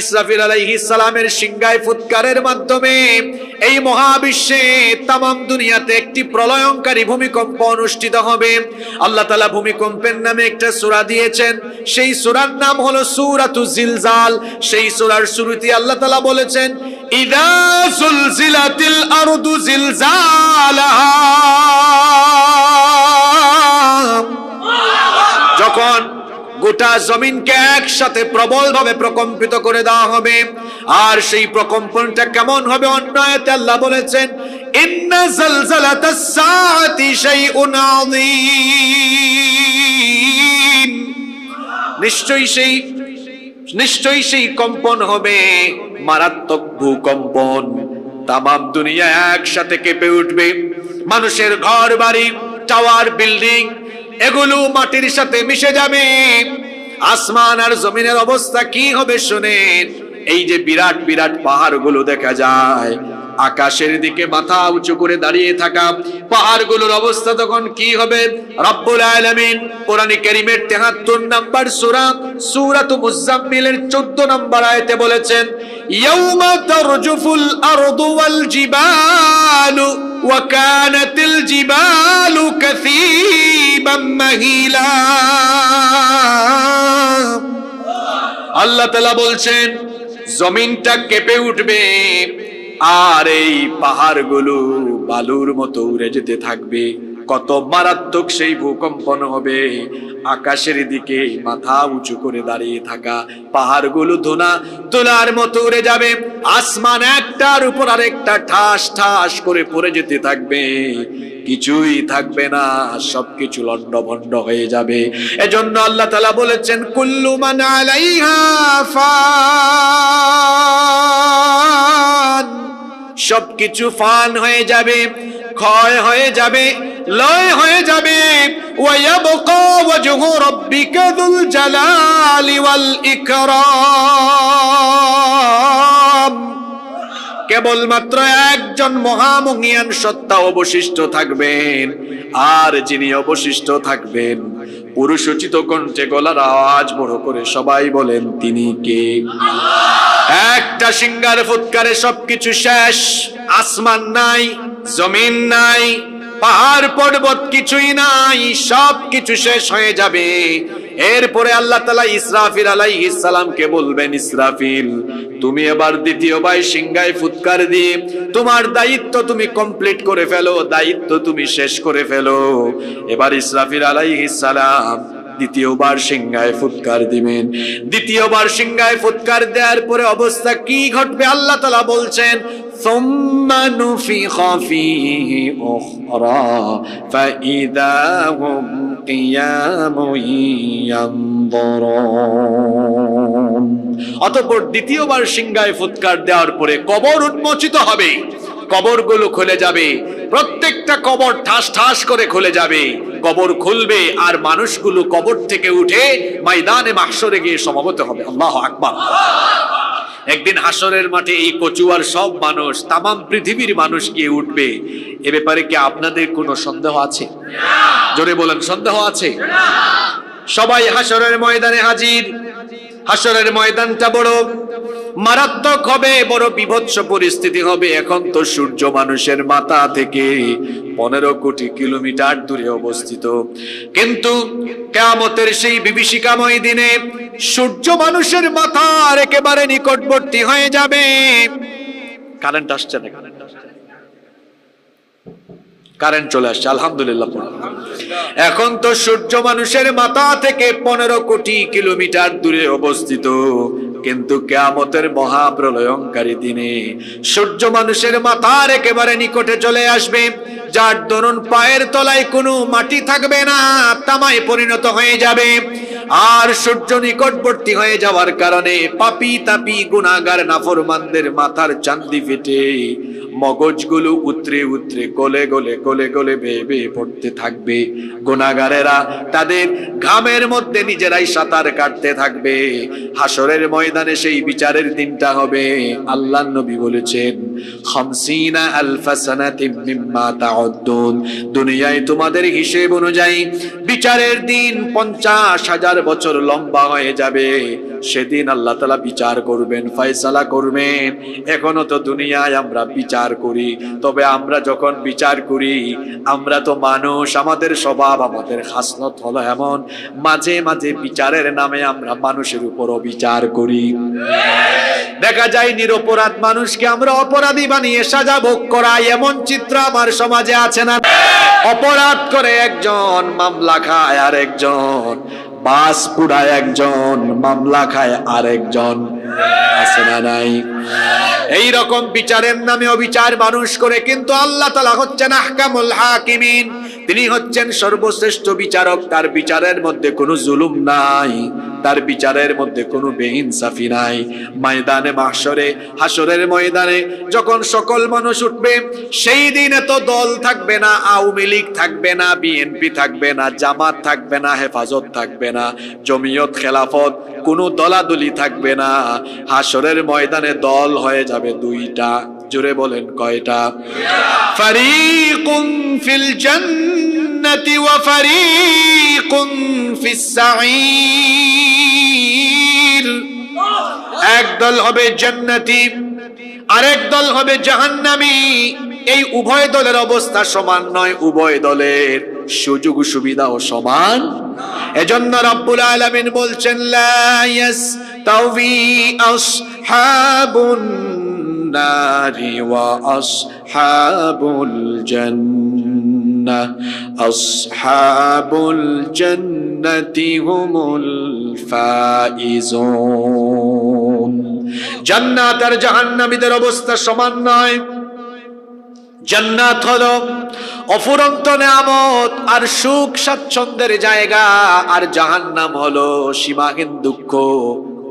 ইসরাফিল আলাইহিস সালামের সিংহায় ফুৎকারের মাধ্যমে এই মহাবিশ্বে তামাম দুনিয়াতে একটি প্রলয়ঙ্কারী ভূমিকম্প অনুষ্ঠিত হবে। আল্লাহ তাআলা ভূমিকম্পের নামে একটা সূরা দিয়েছেন, সেই সূরার নাম হলো সূরাতুজ জিলজাল। সেই সূরার শুরুতে আল্লাহ তাআলা বলেছেন, ইযা যুলজিলাতিল আরদু জিলজালাহা, যখন গোটা জমিনকে একসাথে প্রবলভাবে প্রকম্পিত করে দেওয়া হবে। আর সেই প্রকম্পনটা কেমন হবে? অন্য আয়াতে আল্লাহ বলেছেন, ইন্না জালজালাতাস সাআতি শাইউন আযীম, নিশ্চয়ই সেই কম্পন হবে মারাত্মক ভূকম্পন। তামাম দুনিয়া একসাথে কেঁপে উঠবে। মানুষের ঘর বাড়ি, টাওয়ার, বিল্ডিং এগুলো মাটির সাথে মিশে যাবে। আসমান আর জমিনের অবস্থা কি হবে শুনেন। এই যে বিরাট বিরাট পাহাড়গুলো দেখা যায়, আকাশের দিকে মাথা উঁচু করে দাঁড়িয়ে থাকা পাহাড়গুলোর অবস্থা তখন কি হবে? রব্বুল আলামিন কোরআনে কারীমের ৭৩ নম্বর সূরা সূরাতু মুজাম্মিলের ১৪ নম্বর আয়াতে বলেছেন, ইয়াউমা তারজুফুল আরদু ওয়াল জিবালু ওয়া কানাতিল জিবালু কাসীবাম মাহিলা। আল্লাহ তাআলা বলছেন জমিনটা কেঁপে উঠবে আর এই পাহাড়গুলো বালুর মতো উড়ে যেতে থাকবে। কত মারাত্মক সেই ভূকম্পন হবে। আকাশের দিকে মাথা উঁচু করে দাঁড়িয়ে থাকা পাহাড়গুলো ধুলার মতো উড়ে যাবে। আসমান একটার উপর আরেকটা ঠাস ঠাস করে পড়ে যেতে থাকবে, কিছুই থাকবে না, সবকিছু লন্ডভন্ড হয়ে যাবে। এজন্য আল্লাহ তাআলা বলেছেন, কুল্লু মান আলাইহা ফান, সবকিছু ফান হয়ে যাবে, ক্ষয় হয়ে যাবে, লয় হয়ে যাবে। ওয়ায়াবকা ওয়াজহু রাব্বিকা যুল জালালি ওয়াল ইকরাম, কেবলমাত্র একজন মহামহিয়ান সত্তা অবশিষ্ট থাকবেন। আর যিনি অবশিষ্ট থাকবেন, পুরুষোচিত কণ্ঠে গলার আওয়াজ বড় করে সবাই বলেন, তিনি কে? একটা সিংহার ফুৎকারে সবকিছু শেষ। আসমান নাই, জমিন নাই, পাহাড় পর্বত কিছুই নাই, সবকিছু শেষ হয়ে যাবে। এরপরে আল্লাহ তাআলা ইসরাফিল আলাইহিস সালামকে বলবেন, ইসরাফিল তুমি এবার দ্বিতীয়বার সিংহায় ফুৎকার দিয়ে তোমার দায়িত্ব তুমি কমপ্লিট করে ফেলো, দায়িত্ব তুমি শেষ করে ফেলো। এবার ইসরাফিল আলাইহিস সালাম দ্বিতীয়বার সিংহায় ফুৎকার দিবেন। দ্বিতীয়বার সিংহায় ফুৎকার দেওয়ার পরে অবস্থা কি ঘটবে আল্লাহ তাআলা বলছেন, সুম্মা নুফিখা ফীহি উখরা ফাইযা হুম কিয়ামুন ইয়ানযুরুন। অতঃপর দ্বিতীয়বার সিংহায় ফুৎকার দেওয়ার পরে কবর উন্মোচিত হবে, কবরগুলো খুলে যাবে, প্রত্যেকটা কবর ঠাস ঠাস করে খুলে যাবে। কবর খুলবে আর মানুষগুলো কবর থেকে উঠে ময়দানে মাহশরে গিয়ে সমবেত হবে। আল্লাহু আকবার। একদিন হাসরের মাঠে এই কচুয়ার সব মানুষ, তামাম পৃথিবীর মানুষ গিয়ে উঠবে। এ ব্যাপারে কি আপনাদের কোনো সন্দেহ আছে? জোরে বলেন, সন্দেহ আছে? সবাই হাসরের ময়দানে হাজির। হাসরের ময়দানটা বড় মারাত্মক হবে, বড় বিভৎস পরিস্থিতি হবে। এখন তো সূর্য মানুষের মাথা থেকে 15 কোটি কিলোমিটার দূরে অবস্থিত, কিন্তু কিয়ামতের সেই বিভীষিকাময় দিনে সূর্য মানুষের মাথার একেবারে নিকটবর্তী হয়ে যাবে। কারেন্ট আসছে না? কারেন্ট চলে আসছে, আলহামদুলিল্লাহ। এখন তো সূর্য মানুষের মাথা থেকে 15 কোটি কিলোমিটার দূরে অবস্থিত, কিন্তু কিয়ামতের মহাপ্রলয়ঙ্কারী দিনে সূর্য মানুষের মাথার একেবারে নিকটে চলে আসবে, যার দরুন পায়ের তলায় কোনো মাটি থাকবে না, তামায় পরিণত হয়ে যাবে। আর সূর্য নিকটবর্তী হয়ে যাওয়ার কারণে পাপী তাপী গুনাহগার নাফরমানদের মাথার চান্দি ফেটে মগজগুলো উতরে উতরে গলে গলে গলে গলে বেয়ে বেয়ে পড়তে থাকবে। গুনাহগারেরা তাদের ঘামের মধ্যে নিজেরাই সাঁতার কাটতে থাকবে। হাসরের ময়দানে সেই বিচারের দিনটা হবে, আল্লাহর নবী বলেছেন, 50 আলফা সানাতিম মিম্মা তাউদ্দুন, দুনিয়ায় তোমাদের হিসেব অনুযায়ী বিচারের দিন 50,000 বছর লম্বা হয়ে যাবে। সেদিন আল্লাহ তাআলা বিচার করবেন, ফয়সালা করবেন। এখনো তো দুনিয়ায় আমরা বিচার করি, তবে আমরা যখন বিচার করি, আমরা তো মানুষ, আমাদের স্বভাব, আমাদের খাসলত হলো এমন, মাঝে মাঝে বিচারের নামে আমরা মানুষের উপরও বিচার করি। দেখা যায় নিরপরাধ মানুষকে আমরা অপরাধী বানিয়ে সাজা ভোগ করাই, এমন চিত্র আমার সমাজে আছে না? অপরাধ করে একজন, মামলা খায় আর একজন, বাস পুড়ায় একজন, মামলা খায় আর একজন, আছে না নাই? এই রকম বিচারের নামে অবিচার মানুষ করে, কিন্তু আল্লাহ তাআলা হচ্ছেন আহকামুল হাকিমিন, তিনি হচ্ছেন সর্বশ্রেষ্ঠ বিচারক। তার বিচারের মধ্যে কোনো জুলুম নাই, তার বিচারের মধ্যে কোনো বেইনসাফি নাই। ময়দানে মাহশরে, হাসরের ময়দানে যখন সকল মানুষ উঠবে, সেই দিনে তো দল থাকবে না, আওয়ামী লীগ থাকবে না, বিএনপি থাকবে না, জামাত থাকবে না, হেফাজত থাকবে না, জমিয়ত খেলাফত, কোনো দলাদলি থাকবে না। হাসরের ময়দানে দল হয়ে যাবে দুইটা। জোরে বলেন কয়টা? ফারিকুন ফিল জান্নাতি ওয়া ফারিকুন ফিস সাঈর। একদল হবে জান্নাতি, আরেক দল হবে জাহান্নামী। এই উভয় দলের অবস্থা সমান নয়, উভয় দলের সুযোগ সুবিধাও সমান। এজন্য রব্বুল আলামিন বলছেন, লা ইয়াসতাওয়ি আসহাবুন নারি ওয়া আসহাবুল জান্নাহ, আসহাবুল জান্নাতি হুমুল ফাইজুন। জান্নাত আর জাহান্নামীদের অবস্থা সমান নয়। জান্নাত হলো অফুরন্ত নেয়ামত আর সুখ স্বাচ্ছন্দ্যের জায়গা, আর জাহান্নাম হলো সীমাহীন দুঃখ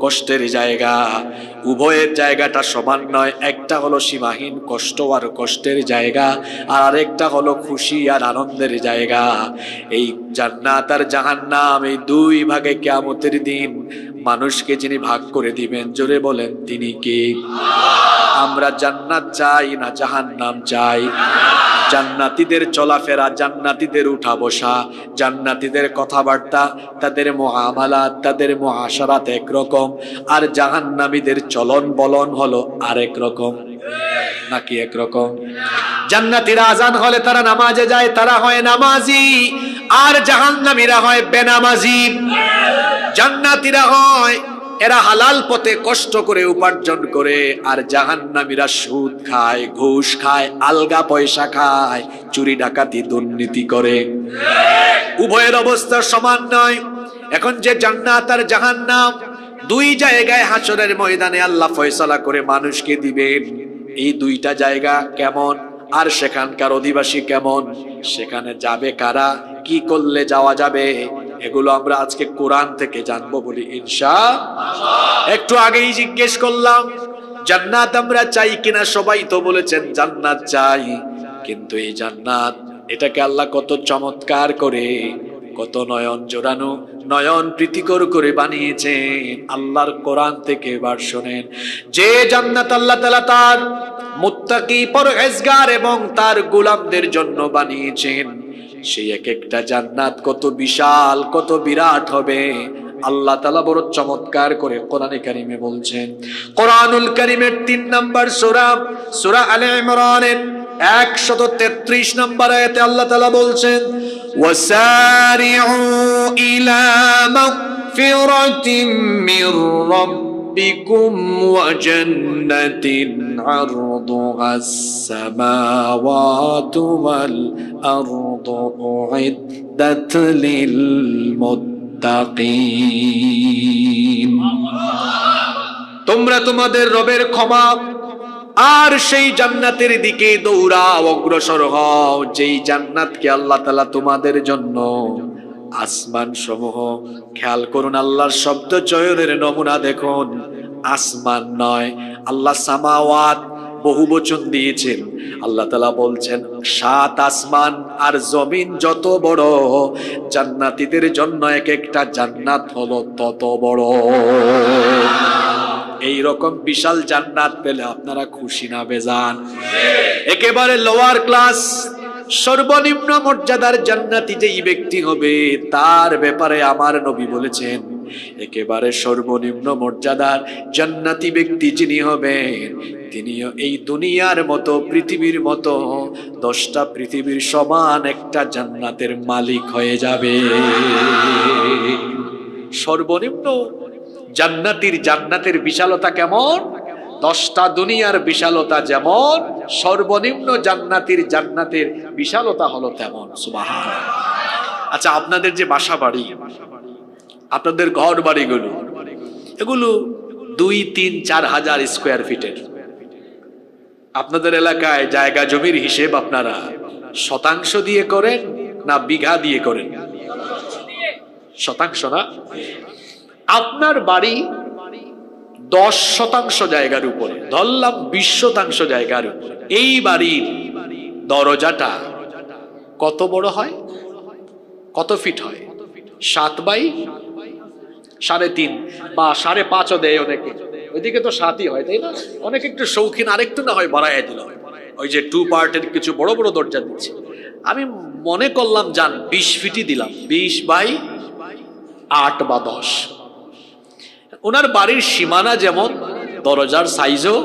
কষ্টের জায়গা। উভয়ের জায়গাটা সমান নয়, একটা হলো সীমাহীন কষ্ট আর কষ্টের জায়গা, আর আরেকটা হলো খুশি আর আনন্দের জায়গা। এই জান্নাত আর জাহান্নাম, এই দুই ভাগে কিয়ামতের দিন মানুষকে যিনি ভাগ করে দিবেন, জোরে বলেন তিনি কে? আমরা জান্নাত চাই না জাহান্নাম চাই? জান্নাতীদের চলাফেরা, জান্নাতীদের উঠা বসা, জান্নাতীদের কথাবার্তা, তাদের মুআমালাত, তাদের মুআশারাত একরকম, আর জাহান্নামীদের চলন বলন হলো আরেক রকম। নাকি একরকম? জান্নাতীরা আজান হলে তারা নামাজে যায়, তারা হয় নামাজি, আর জাহান্নামীরা হয় বেনামাজি। জান্নাতীরা হয় এরা হালাল পথে কষ্ট করে উপার্জন করে, আর জাহান্নামীরা সুদ খায়, ঘুষ খায়, আলগা পয়সা খায়, চুরি ডাকাতি দুর্নীতি করে। উভয়ের অবস্থা সমান নয়। এখন যে জান্নাত আর জাহান্নাম, দুই জায়গায় হাসরের ময়দানে আল্লাহ ফয়সালা করে মানুষকে দিবেন। এই দুইটা জায়গা কেমন, আর সেখানকার অধিবাসী কেমন, সেখানে যাবে কারা, কি করলে যাওয়া যাবে, এগুলো আমরা আজকে কোরআন থেকে জানবো বলি ইনশাআল্লাহ। একটু আগেই জিজ্ঞেস করলাম জান্নাত আমরা চাই কিনা, সবাই তো বলেছেন জান্নাত চাই। কিন্তু এই জান্নাত, এটাকে আল্লাহ কত চমৎকার করে, কত নয়ন জোড়ানো, নয়ন প্রীতিকর করে বানিয়েছেন। আল্লাহর কোরআন থেকে এবার শোনেন, যে জান্নাত আল্লাহ তাআলা তার মুত্তাকি পরহেজগার এবং তার গোলামদের জন্য বানিয়েছেন, সেই এক একটা জান্নাত কত বিশাল, কত বিরাট হবে। আল্লাহ তাআলা বড় চমৎকার করে কোরআনে কারিমে বলছেন। কোরআনুল কারিমের 3 নম্বর সূরা, সূরা আলে ইমরানের 133 নম্বর আয়াতে আল্লাহ তাআলা বলছেন, ওয়াসারিউ ইলা মাগফিরাতিম মির রাব্বিকুম ওয়া জান্নাতিন আরদুহাস সামাওয়াতু ওয়াল আরদু উইদ্দাত লিল মুত্তাকিন। তোমরা তোমাদের রবের ক্ষমা আর সেই জান্নাতের দিকে দৌড়াও, অগ্রসর হও, যেই জান্নাতকে আল্লাহ তাআলা তোমাদের জন্য আসমান সমূহ, খেয়াল করুন আল্লাহর শব্দ চয়নের নমুনা দেখুন, আসমান নয়, আল্লাহ সামাওয়াত বহুবচন দিয়েছেন। আল্লাহ তাআলা বলছেন 7 আসমান আর জমিন যত বড়, জান্নাতীদের জন্য এক একটা জান্নাত হলো তত বড়। এই রকম বিশাল জান্নাত পেলে আপনারা খুশি না বেজান? একেবারে লোয়ার ক্লাস, সর্বনিম্ন মর্যাদার জান্নাতি যেই ব্যক্তি হবে, তার ব্যাপারে আমার নবী বলেছেন একেবারে সর্বনিম্ন মর্যাদার জান্নাতি ব্যক্তি যিনি হবেন, তিনিও এই দুনিয়ার মতো পৃথিবীর মতো 10টা পৃথিবীর সমান একটা জান্নাতের মালিক হয়ে যাবে। সর্বনিম্ন জান্নাতের বিশালতা কেমন? 10টা দুনিয়ার বিশালতা যেমন, সর্বনিম্ন জান্নাতের বিশালতা হলো তেমন। সুবহানাল্লাহ। আচ্ছা, আপনাদের যে বাসা বাড়ি, আপনাদের ঘর বাড়িগুলো, এগুলো 2, 3, 4 হাজার স্কোয়ার ফিটের। আপনাদের এলাকায় জায়গা জমির হিসেব আপনারা শতাংশ দিয়ে করেন না বিঘা দিয়ে করেন? শতাংশ না? আপনার বাড়ি 10% জায়গার উপরে, ধরলাম 20% জায়গার উপরে, এই বাড়ির দরজাটা কত বড় হয়? কত ফিট হয়? 7 বাই 3.5 বা 5.5 দেয় অনেকে, ওইদিকে তো 7ই হয়, তাই না? অনেকে একটু শৌখিন, আরেকটু না হয় বাড়াইয়া দিল, ওই যে 2 পার্টের কিছু বড় বড় দরজা দিচ্ছে। আমি মনে করলাম যান 20 ফিটই দিলাম, 20 বাই 8 বা 10। ওনার বাড়ির সীমানা যেমন, দরজার সাইজও।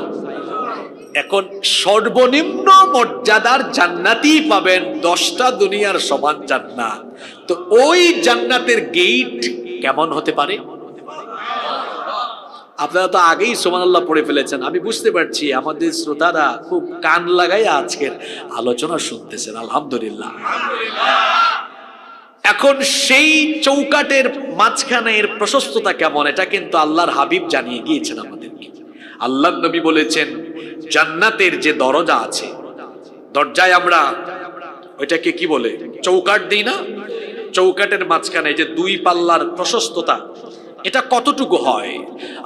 এখন সর্বনিম্ন মর্যাদার জান্নাতি পাবেন 10টা দুনিয়ার সমান জান্নাত। তো ওই জান্নাতের গেট কেমন হতে পারে? আপনারা তো আগেই সুবহানাল্লাহ পড়ে ফেলেছেন, আমি বুঝতে পারছি আমাদের শ্রোতারা খুব কান লাগাই আজকের আলোচনা শুনতেছেন। আলহামদুলিল্লাহ। এখন সেই চৌকাটের মাঝখানের প্রশস্ততা কেমন, এটা কিন্তু আল্লাহর হাবিব জানিয়ে গিয়েছেন আমাদেরকে। আল্লাহর নবী বলেছেন জান্নাতের যে দরজা আছে, দরজায় আমরা ওইটাকে কি বলে, চৌকাট দিই না? চৌকাটের মাঝখানে যে 2 পাল্লার প্রশস্ততা, এটা কতটুকু হয়?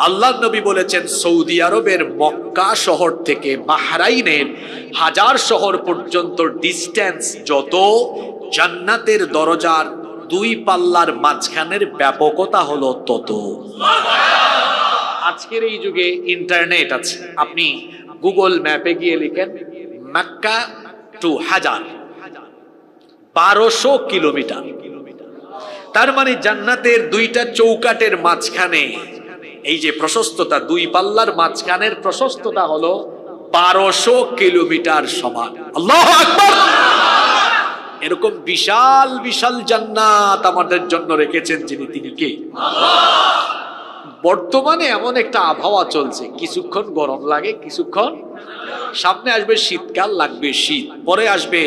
আল্লাহর নবী বলেছেন সৌদি আরবের মক্কা শহর থেকে বাহরাইনের হাজার শহর পর্যন্ত ডিস্টেন্স যত, জান্নাতের দরজার 2 পাল্লার মাঝখানের ব্যাপকতা হলো তত। আজকের এই যুগে ইন্টারনেট আছে, আপনি গুগল ম্যাপে গিয়ে লিখেন মক্কা টু হাজার, 1200 কিলোমিটার। তার মানে জান্নাতের 2টা চৌকাটের মাঝখানে এই যে প্রশস্ততা, 2 পাল্লার মাঝখানের প্রশস্ততা হলো 1200 কিলোমিটার সমান। আল্লাহু আকবার। এরকম বিশাল বিশাল জান্নাত আমাদের জন্য রেখেছেন যিনি, তিনি কে? আল্লাহ। বর্তমানে এমন একটা আবহাওয়া চলছে, কিছুক্ষণ গরম লাগে, কিছুক্ষণ সামনে আসবে শীতকাল, লাগবে শীত, পরে আসবে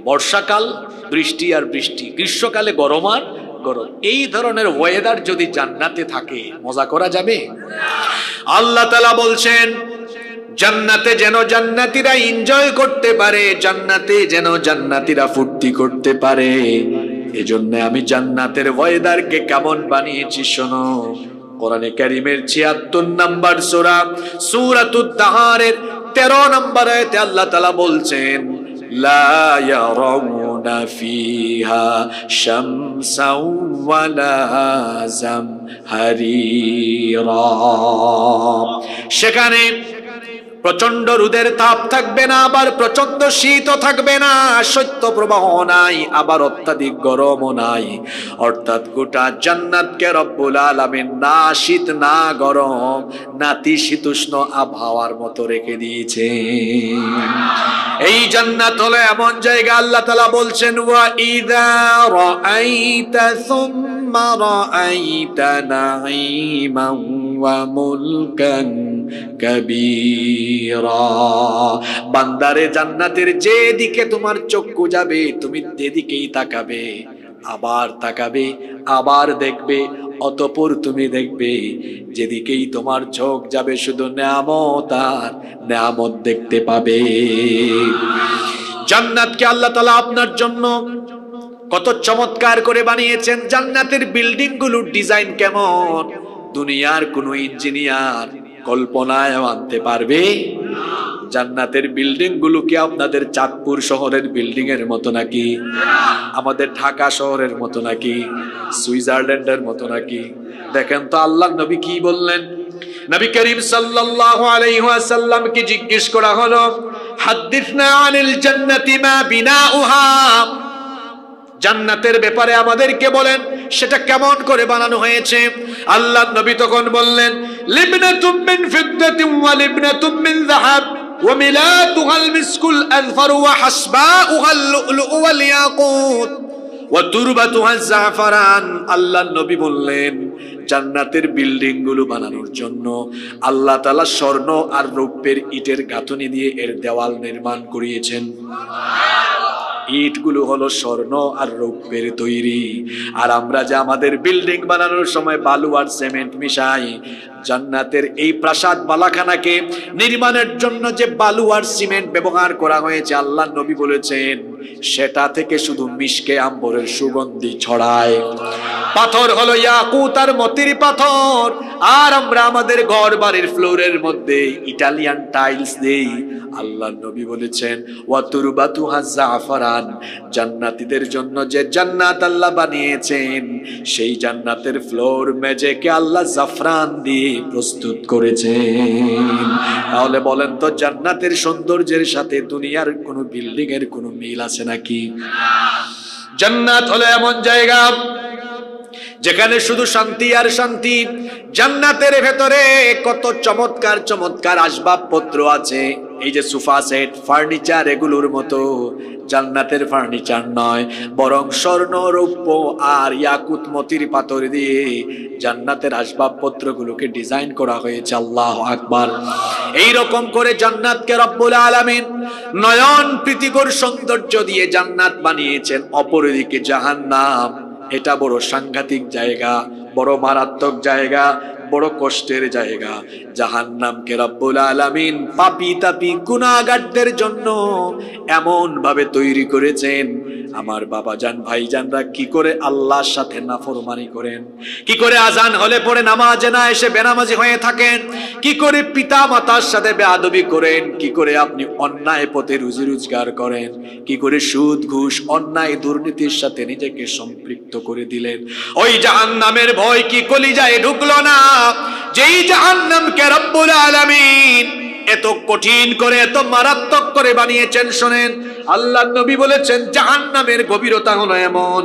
বর্ষাকাল, বৃষ্টি আর বৃষ্টি, গ্রীষ্মকালে গরম আর গরম। এই ধরনের ওয়েদার যদি জান্নাতে থাকে, মজা করা যাবে? আল্লাহ তাআলা বলছেন জান্নাতে যেন জান্নাতীরা এনজয় করতে পারে, জান্নাতে যেন জান্নাতীরা ফুর্তি করতে পারে, এজন্য আমি জান্নাতের ওয়েদারকে কেমন বানিয়েছি শোনো। কোরআনে কারীমের 76 নম্বর সূরা সূরাতুদ দাহারের 13 নম্বর আয়াতে আল্লাহ তাআলা বলছেন লা ইয়ারাউনা ফিহা শামসাও ওয়ালা জামহারিরা। সেখানে প্রচন্ড রোদের তাপ থাকবে না, আবার প্রচন্ড শীতও থাকবে না, শৈত্য প্রবাহ নাই, আবার অত্যাধিক গরমও নাই। অর্থাৎ গোটা জান্নাতকে রব্বুল আলামিন না শীত না গরম, নাতিশীতোষ্ণ আবহাওয়ার মতো রেখে দিয়েছে। এই জান্নাত হলো এমন জায়গা, আল্লাহ তাআলা বলছেন ওয়া ইযা রাআইতা সুম্মা রাআইতা নাঈমান ওয়া মুলকান কাবীরা। বান্দারে জান্নাতের যেদিকে তোমার চক্ষু যাবে তুমি সেদিকেই তাকাবে, আবার তাকাবে, আবার দেখবে, অতঃপর তুমি দেখবে যেদিকেই তোমার চোখ যাবে শুধু নেয়ামত আর নেয়ামত দেখতে পাবে। জান্নাতকে আল্লাহ তাআলা আপনার জন্য কত চমৎকার করে বানিয়েছেন। জান্নাতের বিল্ডিং গুলোর ডিজাইন কেমন, দুনিয়ার কোন ইঞ্জিনিয়ার কল্পনায় আনতে পারবে জান্নাতের বিল্ডিং গুলো কি আপনাদের চাঁদপুর শহরের বিল্ডিং এর মতো নাকি, আমাদের ঢাকা শহরের মতো নাকি, সুইজারল্যান্ডের মতো নাকি? দেখেন তো আল্লাহর নবী কি বললেন। নবী করিম সাল্লাল্লাহু আলাইহি ওয়াসাল্লাম কে জিজ্ঞেস করা হলো, হাদিসনা আনিল জান্নাতি মা বিনাউহা, জান্নাতের ব্যাপারে আমাদেরকে বলেন সেটা কেমন করে বানানো হয়েছে। আল্লাহর নবী তখন বললেন, লিবনাতুম মিন ফিদ্দাতিন ওয়া লিবনাতুম মিন যাহাব ওয়া মিলাতুহাল মিসকুল আযফার ওয়া হাসবাউহাল লু'লু'ু ওয়াল ইয়াকুত ওয়া তুরবাতুহাজ জাফরান। আল্লাহর নবী বললেন, জান্নাতের বিল্ডিং গুলো বানানোর জন্য আল্লাহ তাআলা স্বর্ণ আর রৌপ্যের ইটের গাঁথনি দিয়ে এর দেওয়াল নির্মাণ করিয়েছেন। ইটগুলো হলো স্বর্ণ আর রৌপ্যের তৈরি, আর আমরা যে আমাদের বিল্ডিং বানানোর সময় বালু আর সিমেন্ট মিশাই, জান্নাতের এই প্রাসাদ বালাখানাকে নির্মাণের জন্য যে বালু আর সিমেন্ট ব্যবহার করা হয়েছে, আল্লাহর নবী বলেছেন সেটা থেকে শুধু মিশকে আম্বরের সুগন্ধি ছড়ায়। পাথর হলো ইয়াকুত আর মতির পাথর, আর আমরা আমাদের ঘর বাড়ির ফ্লোরের মধ্যে ইটালিয়ান টাইলস দেই। আল্লাহর নবী বলেছেন, ওয়া তুরবাতুহা জাফরান, জান্নাতীদের জন্য যে জান্নাত আল্লাহ বানিয়েছেন সেই জান্নাতের ফ্লোর মেঝেকে আল্লাহ জাফরান দিয়ে প্রস্তুত করেছেন। তাহলে বলেন তো, জান্নাতের সৌন্দর্যের সাথে দুনিয়ার কোনো বিল্ডিং এর কোনো মিল আছে নাকি? জান্নাত হলো এমন জায়গা যেখানে শুধু শান্তি আর শান্তি। জান্নাতের ভেতরে কত চমৎকার চমৎকার আসবাবপত্র আছে। এই যে সোফা সেট, ফার্নিচার, এগুলোর মতো জান্নাতের ফার্নিচার নয়, বরং স্বর্ণ, রৌপ্য আর ইয়াকুত মতির পাথর দিয়ে জান্নাতের আসবাবপত্রগুলোকে ডিজাইন করা হয়েছে। আল্লাহু আকবার। এই রকম করে জান্নাতকে রব্বুল আলামিন নয়ন প্রীতিকর সৌন্দর্য দিয়ে জান্নাত বানিয়েছেন। অপরদিকে জাহান্নাম, এটা বড় সাংঘাতিক জায়গা, বড় মারাত্মক জায়গা, বড় কষ্টের জায়গা। জাহান্নামকে রব্বুল আলামিন পাপী তাপী গুনাহগারদের জন্য এমন ভাবে তৈরি করেছেন। আমার বাবাজান ভাইজানরা কি করে আল্লাহর সাথে নাফরমানি করেন, কি করে আজান হলে পরে নামাজে না এসে বেনামাজি হয়ে থাকেন, কি করে পিতা মাতার সাথে বেয়াদবি করেন, কি করে আপনি অন্যায় পথে রুজি রোজগার করেন, কি করে সুদ ঘুষ অন্যায় দুর্নীতির সাথে নিজেকে সম্পৃক্ত করে দিলেন। ওই জাহান্নামের ভয় কি কলিজায় ঢুকলো না? যেই জাহান্নামকে রব্বুল আলামিন এত কঠিন করে, এত মারাত্মক করে বানিয়েছেন, শোনেন আল্লাহর নবী বলেছেন জাহান্নামের গভীরতা হলো এমন,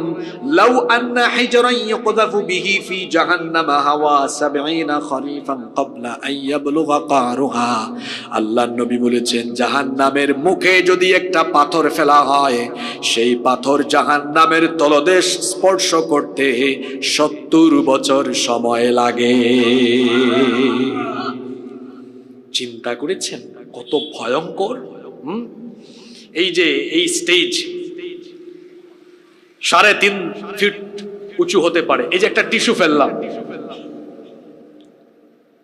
লাউ আন্না হিজরান ইয়াকযাফু বিহি ফি জাহান্নামা হাওয়া ৭০ খরিফান ক্বাবলা আন ইয়াবলুগা কারুহা। আল্লাহর নবী বলেছেন জাহান্নামের মুখে যদি একটা পাথর ফেলা হয়, সেই পাথর জাহান্নামের তলদেশ স্পর্শ করতে ৭০ বছর সময় লাগে। চিন্তা করেছেন কত ভয়ঙ্কর? এই যে এই স্টেজ ৩.৫ ফিট উঁচু হতে পারে। এই যে একটা টিস্যু ফেললাম,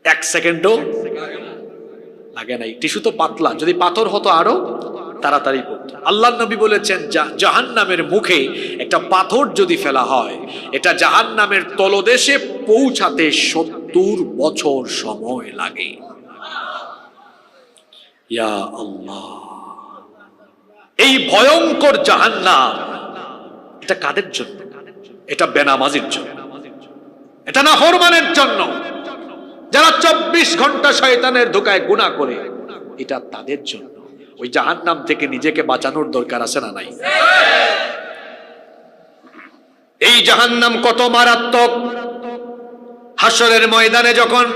১ সেকেন্ডও লাগে নাই। টিস্যু তো পাতলা, যদি পাথর হতো আরো তাড়াতাড়ি পড়তো। আল্লাহর নবী বলেছেন জাহান্নামের মুখে একটা পাথর যদি ফেলা হয়, এটা জাহান্নামের তলদেশে পৌঁছাতে ৭০ বছর সময় লাগে। ইয়া আল্লাহ, এই ভয়ঙ্কর জাহান্নাম এটা কাদের জন্য? এটা বেনামাজির জন্য, এটা নাফরমানের জন্য, যারা ২৪ ঘন্টা শয়তানের ধোঁকায় গুনাহ করে, এটা তাদের জন্য। ওই জাহান্নাম থেকে নিজেকে বাঁচানোর দরকার আছে না নাই? এই জাহান্নাম কত মারাত্মক! হাসরের ময়দানে যখন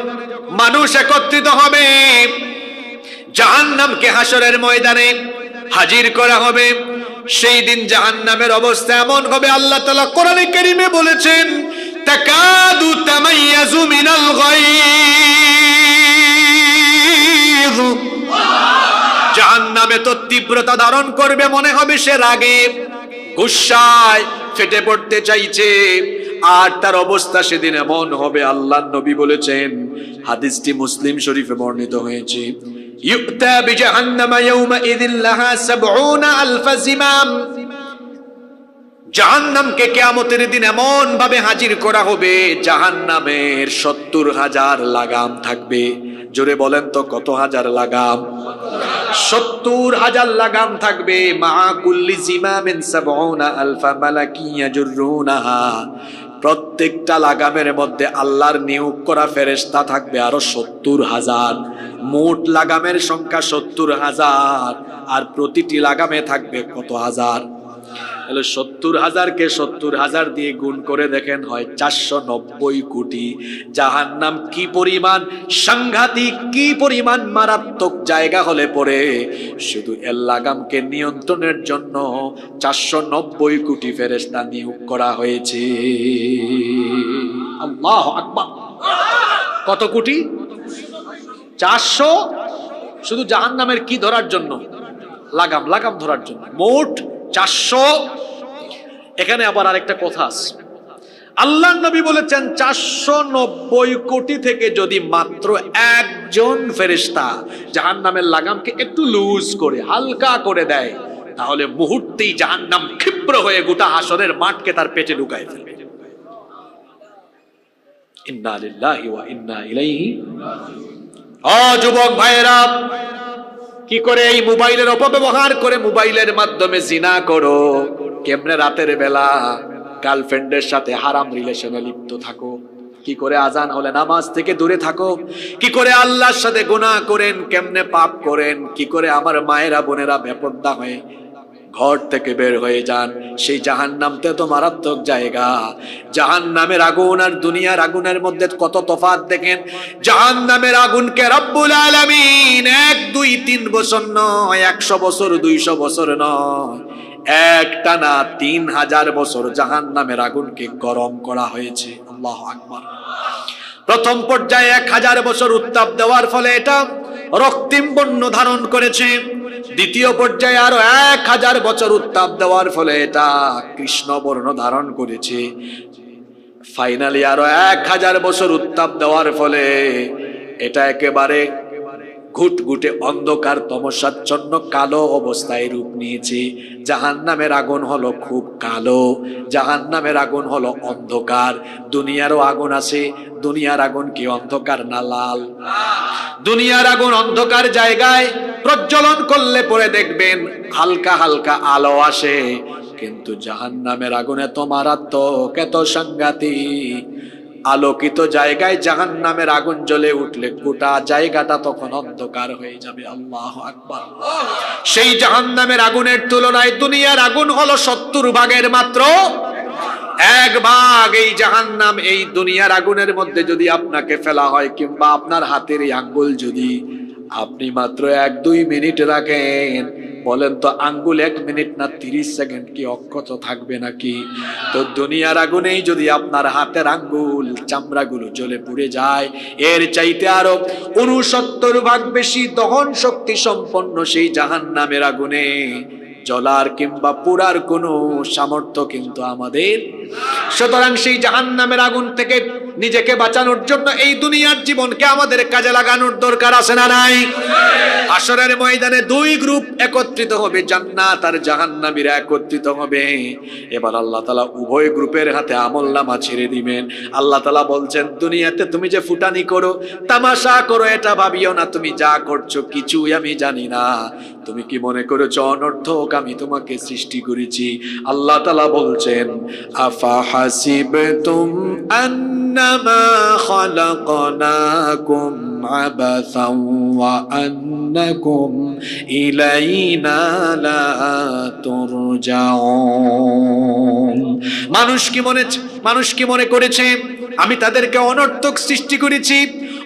মানুষ একত্রিত হবে, জাহান্নামকে হাসরের ময়দানে হাজির করা হবে, সেই দিন জাহান্নামের অবস্থা এমন হবে, আল্লাহ তাআলা কোরআনে কারীমে বলেছেন তাকাদু তামাইয়াজু মিনাল গায়য। জাহান্নামে তো তীব্রতা ধারণ করবে, মনে হবে সে রাগে গুসায় ফেটে পড়তে চাইছে, আর তার অবস্থা সেদিন এমন হবে। আল্লাহর নবী বলেছেন, হাদিসটি মুসলিম শরীফে বর্ণিত হয়েছে, ইউতা বিজাহান্নাম ইয়াউমাইযিন লাহা ৭০,০০০ জিমাম। জাহান্নামকে কিয়ামতের দিন এমন ভাবে হাজির করা হবে, জাহান্নামের ৭০,০০০ লাগাম থাকবে। জোরে বলেন তো কত হাজার লাগাম? 70,000 লাগাম থাকবে, মা কুল্লি জিমামিন 70,000 মালাকি ইয়াজুরুনাহা, প্রত্যেকটা লাগামের মধ্যে আল্লাহর নিয়োগ করা ফেরেশতা থাকবে আরো 70,000। মোট লাগামের সংখ্যা 70,000, আর প্রতিটি লাগামে থাকবে কত হাজার? 70,000 কে 70,000 দিয়ে গুণ করে দেখেন, হয় 490 কোটি। জাহান্নাম কি পরিমাণ সাংঘাতিক, কি পরিমাণ মারাত্মক জায়গা হলে পরে শুধু এর লাগামকে নিয়ন্ত্রণের জন্য 490 কোটি ফেরেশতা নিয়োগ করা হয়েছে। আল্লাহু আকবার। কত কোটি? 400। শুধু জাহান্নামের কি ধরার জন্য? লাগাম ধরার জন্য মোট 400। এখানে আবার আরেকটা কথা আছে, আল্লাহর নবী বলেছেন 490 কোটি থেকে যদি মাত্র একজন ফেরেশতা জাহান্নামের লাগামকে একটু লুজ করে, হালকা করে দেয়, তাহলে মুহূর্তেই জাহান্নাম ক্ষিপ্র হয়ে গোটা হাসরের মাঠকে তার পেটে ঢুকায় ফেলবে। ইন্না লিল্লাহি ওয়া ইন্না ইলাইহি। ও যুবক ভাইরা, কি করে এই মোবাইলের অপব্যবহার করে মোবাইলের মাধ্যমে জিনা করো, কেমনে রাতের বেলা গার্লফ্রেন্ডের সাথে হারাম রিলেশনে লিপ্ত থাকো, কি করে আজান হলে নামাজ থেকে দূরে থাকো, কি করে আল্লাহর সাথে গুনাহ করেন, কেমনে পাপ করেন, কি করে আমার মায়েরা বোনেরা বেপরদা হয়ে ঘর থেকে বের হয়ে যান। সেই জাহান্নামতে তো মারাত্মক জায়গা। জাহান্নামের আগুন আর দুনিয়ার আগুনের মধ্যে কত তফাৎ দেখেন। জাহান্নামের আগুনকে রব্বুল আলামিন 1, 2, 3 বছর নয়, 100 বছর, 200 বছর নয়, একটানা 3000 বছর জাহান্নামের আগুনকে গরম করা হয়েছে। আল্লাহু আকবার। প্রথম পর্যায়ে 1000 বছর উত্তাপ দেওয়ার ফলে এটা রক্তিম বর্ণ ধারণ করেছে। দ্বিতীয় পর্যায়ে আরো 1000 বছর উত্তাপ দেওয়ার ফলে এটা কৃষ্ণ বর্ণ ধারণ করেছে। ফাইনালি আরো 1000 বছর উত্তাপ দেওয়ার ফলে এটা একেবারে ঘুটঘুটে অন্ধকার তমসাচ্ছন্ন কালো অবস্থায় রূপ নিয়েছে। জাহান্নামের আগুন হলো খুব কালো, জাহান্নামের আগুন হলো অন্ধকার। দুনিয়ারও আগুন আছে, দুনিয়ার আগুন কি অন্ধকার না লাল? দুনিয়ার আগুন অন্ধকার জায়গায় প্রজ্বলন করলে পরে দেখবেন হালকা হালকা আলো আসে, কিন্তু জাহান্নামের আগুন এত মারাত্মক, এত সাংঘাতিক। আলোকিত জায়গায় জাহান্নামের আগুন জ্বলে উঠলে গোটা জায়গাটা তখন অন্ধকার হয়ে যাবে। আল্লাহু আকবার। সেই জাহান্নামের আগুনের তুলনায় দুনিয়ার আগুন হলো 70 ভাগের মাত্র 1 ভাগ। এই জাহান্নাম, এই দুনিয়ার আগুনের মধ্যে যদি আপনাকে ফেলা হয়, কিংবা আপনার হাতের এই আঙ্গুল যদি আপনি মাত্র 1-2 মিনিট রাখেন, বলেন তো আঙ্গুল 1 মিনিট না 30 সেকেন্ড কি অক্ষত থাকবে নাকি? তো দুনিয়ার আগুনেই যদি আপনার হাতের আঙ্গুল চামড়াগুলো জ্বলে পুড়ে যায়, এর চাইতে আরো 69 ভাগ বেশি দহন শক্তি সম্পন্ন সেই জাহান্নামের আগুনে জ্বলার কিংবা পোড়ার কোনো সামর্থ্য কিন্তু আমাদের। সুতরাং সেই জাহান্নামের আগুন থেকে নিজেকে বাঁচানোর জন্য এই দুনিয়ার জীবনকে আমাদের কাজে লাগানোর দরকার আছে না নাই? হাশরের ময়দানে 2 গ্রুপ একত্রিত হবে, জান্নাত আর জাহান্নামীরা একত্রিত হবে। এবার আল্লাহ তাআলা উভয় গ্রুপের হাতে আমলনামা ছেড়ে দিবেন। আল্লাহ তাআলা বলছেন, দুনিয়াতে তুমি যে ফুটানি করো, তামাশা করো, এটা ভাবিও না তুমি যা করছো কিছুই আমি জানি না। তুমি কি মনে করেছো অনর্থক আমি তোমাকে সৃষ্টি করেছি? আল্লাহ তাআলা বলছেন, আফা হাসিবতুম আন্নামা খালাকনাকুম আবাসান ওয়া আন্নাকুম ইলাইনা লা তুরজাউন। মানুষ কি মনে করেছে আমি তাদেরকে অনর্থক সৃষ্টি করেছি,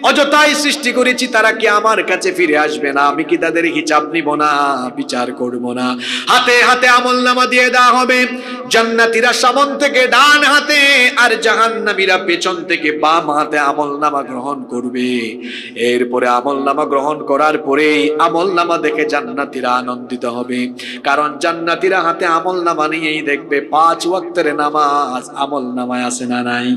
অযথাই সৃষ্টি করেছি, তারা কি আমার কাছে ফিরে আসবে না? আমি কি তাদের হিসাব নিব না, বিচার করব না? হাতে হাতে আমলনামা দিয়ে দেওয়া হবে। জান্নাতীরা সামন থেকে ডান হাতে আর জাহান্নামীরা পেছন থেকে বাম হাতে আমলনামা গ্রহণ করবে। এরপরে আমলনামা গ্রহণ করার পরেই আমলনামা দেখে জান্নাতীরা আনন্দিত হবে, কারণ জান্নাতীরা হাতে আমলনামা নিয়েই দেখবে 5 ওয়াক্তের নামাজ আমলনামায় আছে না নাই।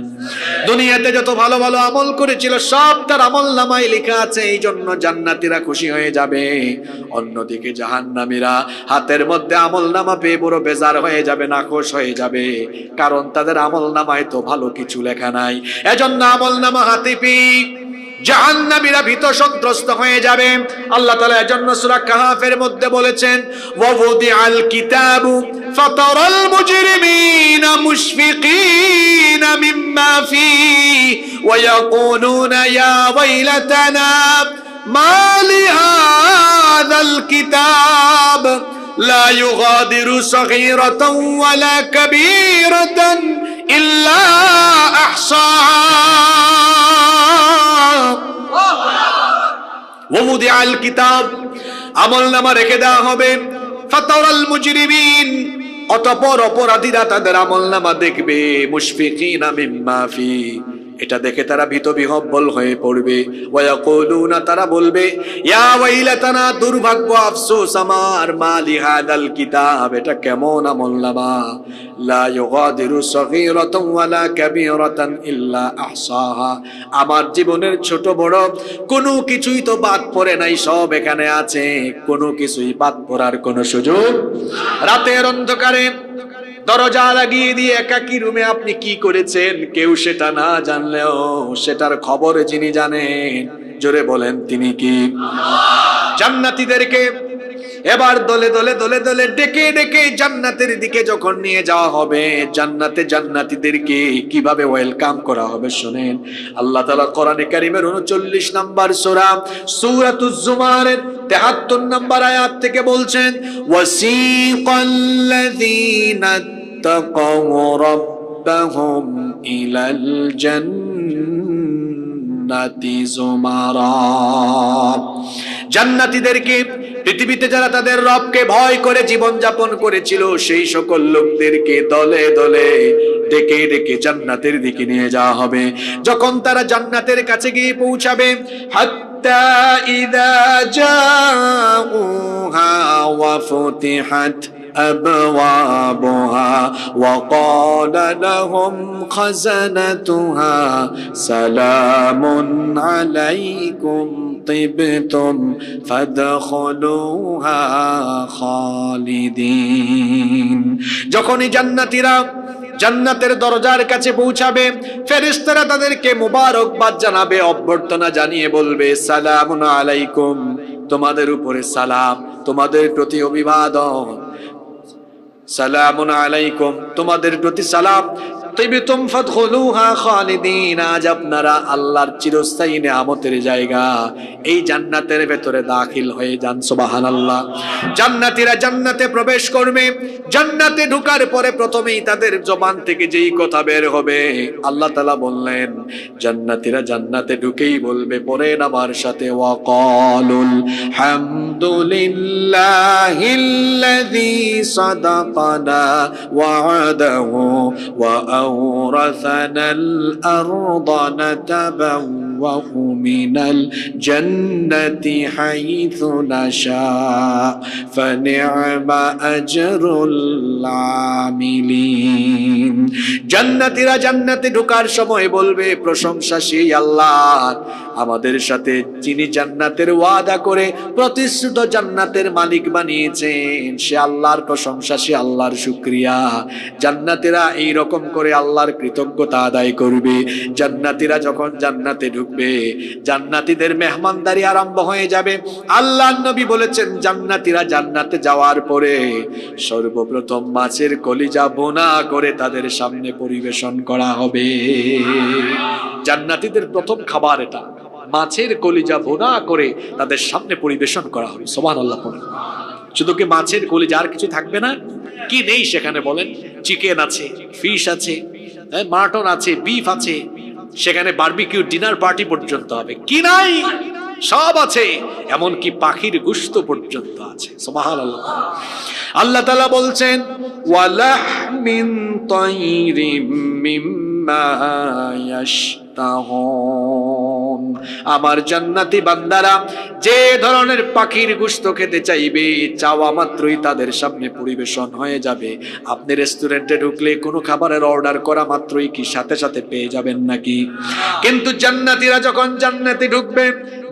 দুনিয়াতে যত ভালো ভালো আমল করেছিল সব তার আমলনামায় লেখা আছে, এই জন্য জান্নাতীরা খুশি হয়ে যাবে। অন্যদিকে জাহান্নামীরা হাতের মধ্যে আমলনামা পেয়ে বড় বেজার হয়ে যাবে, নাখোশ হয়ে যাবে, কারণ তাদের আমলনামায় তো ভালো কিছু লেখা নাই। এজন্য আমলনামা হাতে পেয়ে জাহান্নামীরা ভীত সন্ত্রস্ত হয়ে যাবে। আল্লাহ তাআলা এজন্য সূরা কাহফের মধ্যে বলেছেন, ওয়াউদিআল কিতাবু ফাতারাল মুজরিমিনা মুশফিকিনা মিম্মা ফীহি ওয়া ইয়াকুলুনা ইয়া ওয়াইলাতানা মা লিহাযাল কিতাব লা ইউগাদিরু সগীরাতান ওয়ালা কাবীরাতান ইল্লা আহসাহা। ওয়াউদিআল কিতাব, আমলনামা রেখে দেওয়া হবে। ফাতারাল মুজরিমিন, অতঃপর অপরাধীরা তাদের আমলনামা দেখবে। মুশফিকিনা মিম্মা ফি, এটা দেখে তারা ভীত বিহ্বল হয়ে পড়বে। ওয়া ইয়াকুলুনা, তারা বলবে, ইয়া ওয়াইলাতানা, দুর্ভাগ্য, আফসোস আমার, মা লিহাদাল কিতাব, এটা কেমন আমলনামা, লা ইউগাদিরু সগীরাতান ওয়ালা কাবীরাতান ইল্লা আহসাহা, আমার জীবনের ছোট বড় কোনো কিছুই তো বাদ পড়ে নাই, সব এখানে আছে, কোনো কিছুই বাদ পড়ার কোনো সুযোগ। রাতের অন্ধকারে দরজা লাগিয়ে দিয়ে একাকী রুমে আপনি কি করেছেন কেউ সেটা না জানলেও সেটার খবর যিনি জানেন, জোরে বলেন তিনি কি? জান্নাতীদেরকে এবার দলে দলে দলে দলে ডেকে ডেকে জান্নাতের দিকে যখন নিয়ে যাওয়া হবে, জান্নাতে জান্নাতীদেরকে কিভাবে ওয়েলকাম করা হবে শুনেন। আল্লাহ তাআলা কোরআনে কারীমের 39 নম্বর সূরা সূরাতুজ জুমারের 73 নম্বর আয়াত থেকে বলছেন, ওয়াসিকাল্লাযীনা তাকাউ রাব্বাহুম ইলাল জান্নাতি যুমারা, জান্নাতীদেরকে, পৃথিবীতে যারা তাদের রবকে ভয় করে জীবন যাপন করেছিল সেই সকল লোকদেরকে দলে দলে ডেকে ডেকে জান্নাতের দিকে নিয়ে যাওয়া হবে। যখন তারা জান্নাতের কাছে গিয়ে পৌঁছাবে, হাত্তা ইযা জাউহা ওয়া ফুতিহাত أبوابها وقال لهم خزنتها سلام عليكم طبتم فادخلوها خالدين। যখনই জান্নাতীরা জান্নাতের দরজার কাছে পৌঁছাবে, ফেরেশতারা তাদেরকে মুবারকবাদ জানাবে, অভ্যর্থনা জানিয়ে বলবে, সালামুন আলাইকুম, তোমাদের উপরে সালাম, তোমাদের প্রতি অভিবাদন, সালামুন আলাইকুম, তোমাদের প্রতি সালাম, তিবতুম ফাদখুলুহা খালিদিন, আজ আপনারা আল্লাহর চিরস্থায়ী নিয়ামতের জায়গা এই জান্নাতের ভেতরে দাখিল হয়ে যান। সুবহানাল্লাহ। জান্নাতীরা জান্নাতে প্রবেশ করবে, জান্নাতে ঢোকার পরে প্রথমেই তাদের জবান থেকে যেই কথা বের হবে, আল্লাহ তাআলা বললেন জান্নাতীরা জান্নাতে ঢুকেই বলবে, পড়েন আমার সাথে, ওয়াকালুল হামদুলিল্লাহিল্লাযী সাদাকানা ওয়া'দাহু ওয়া أورثنا الأرض نتبوأ من الجنة حيث نشاء فنعم أجر العاملين। জান্নাতীরা জান্নাতে ঢোকার সময় বলবে, প্রশংসা সেই আল্লাহর, আমাদের সাথে যিনি জান্নাতের ওয়াদা করে প্রতিশ্রুত জান্নাতের মালিক বানিয়েছেন, সে আল্লাহর প্রশংসা, সে আল্লাহর শুকরিয়া। জান্নাতীরা এই রকম করে আল্লাহর কৃতজ্ঞতা আদায় করবে। জান্নাতীরা যখন জান্নাতে ঢুকবে, জান্নাতীদের মেহমানদারি আরম্ভ হয়ে যাবে। আল্লাহর নবী বলেছেন, জান্নাতীরা জান্নাতে যাওয়ার পরে সর্বপ্রথম মাছের কলিজা ভুনা করে তাদের সামনে পরিবেশন করা হবে। জান্নাতীদের প্রথম খাবার এটা, মাছের কলিজা ভুনা করে তাদের সামনে পরিবেশন করা হবে। সুবহানাল্লাহ। শুধু কি মাছের কলিজা, আর কিছু থাকবে না? কি নেই সেখানে বলেন? চিকেন আছে, ফিশ আছে, মাটন আছে, বিফ আছে, সেখানে বারবিকিউ ডিনার পার্টি পর্যন্ত হবে। কি নাই? সব আছে, এমনকি পাখির গোশত পর্যন্ত আছে। সুবহানাল্লাহ। আল্লাহ তাআলা বলছেন, ওয়ালাহমিন তাইরিম মিম্মা ইয়াশতাহুন, আমার জান্নাতি বান্দারা যে ধরনের পাখির গোশত খেতে চাইবে, চাওয়া মাত্রই তাদের সামনে পরিবেশন হয়ে যাবে। আপনি রেস্টুরেন্টে ঢুকলে কোনো খাবারের অর্ডার করা মাত্রই কি সাথে সাথে পেয়ে যাবেন নাকি? কিন্তু জান্নাতীরা যখন জান্নাতে ঢুকবে,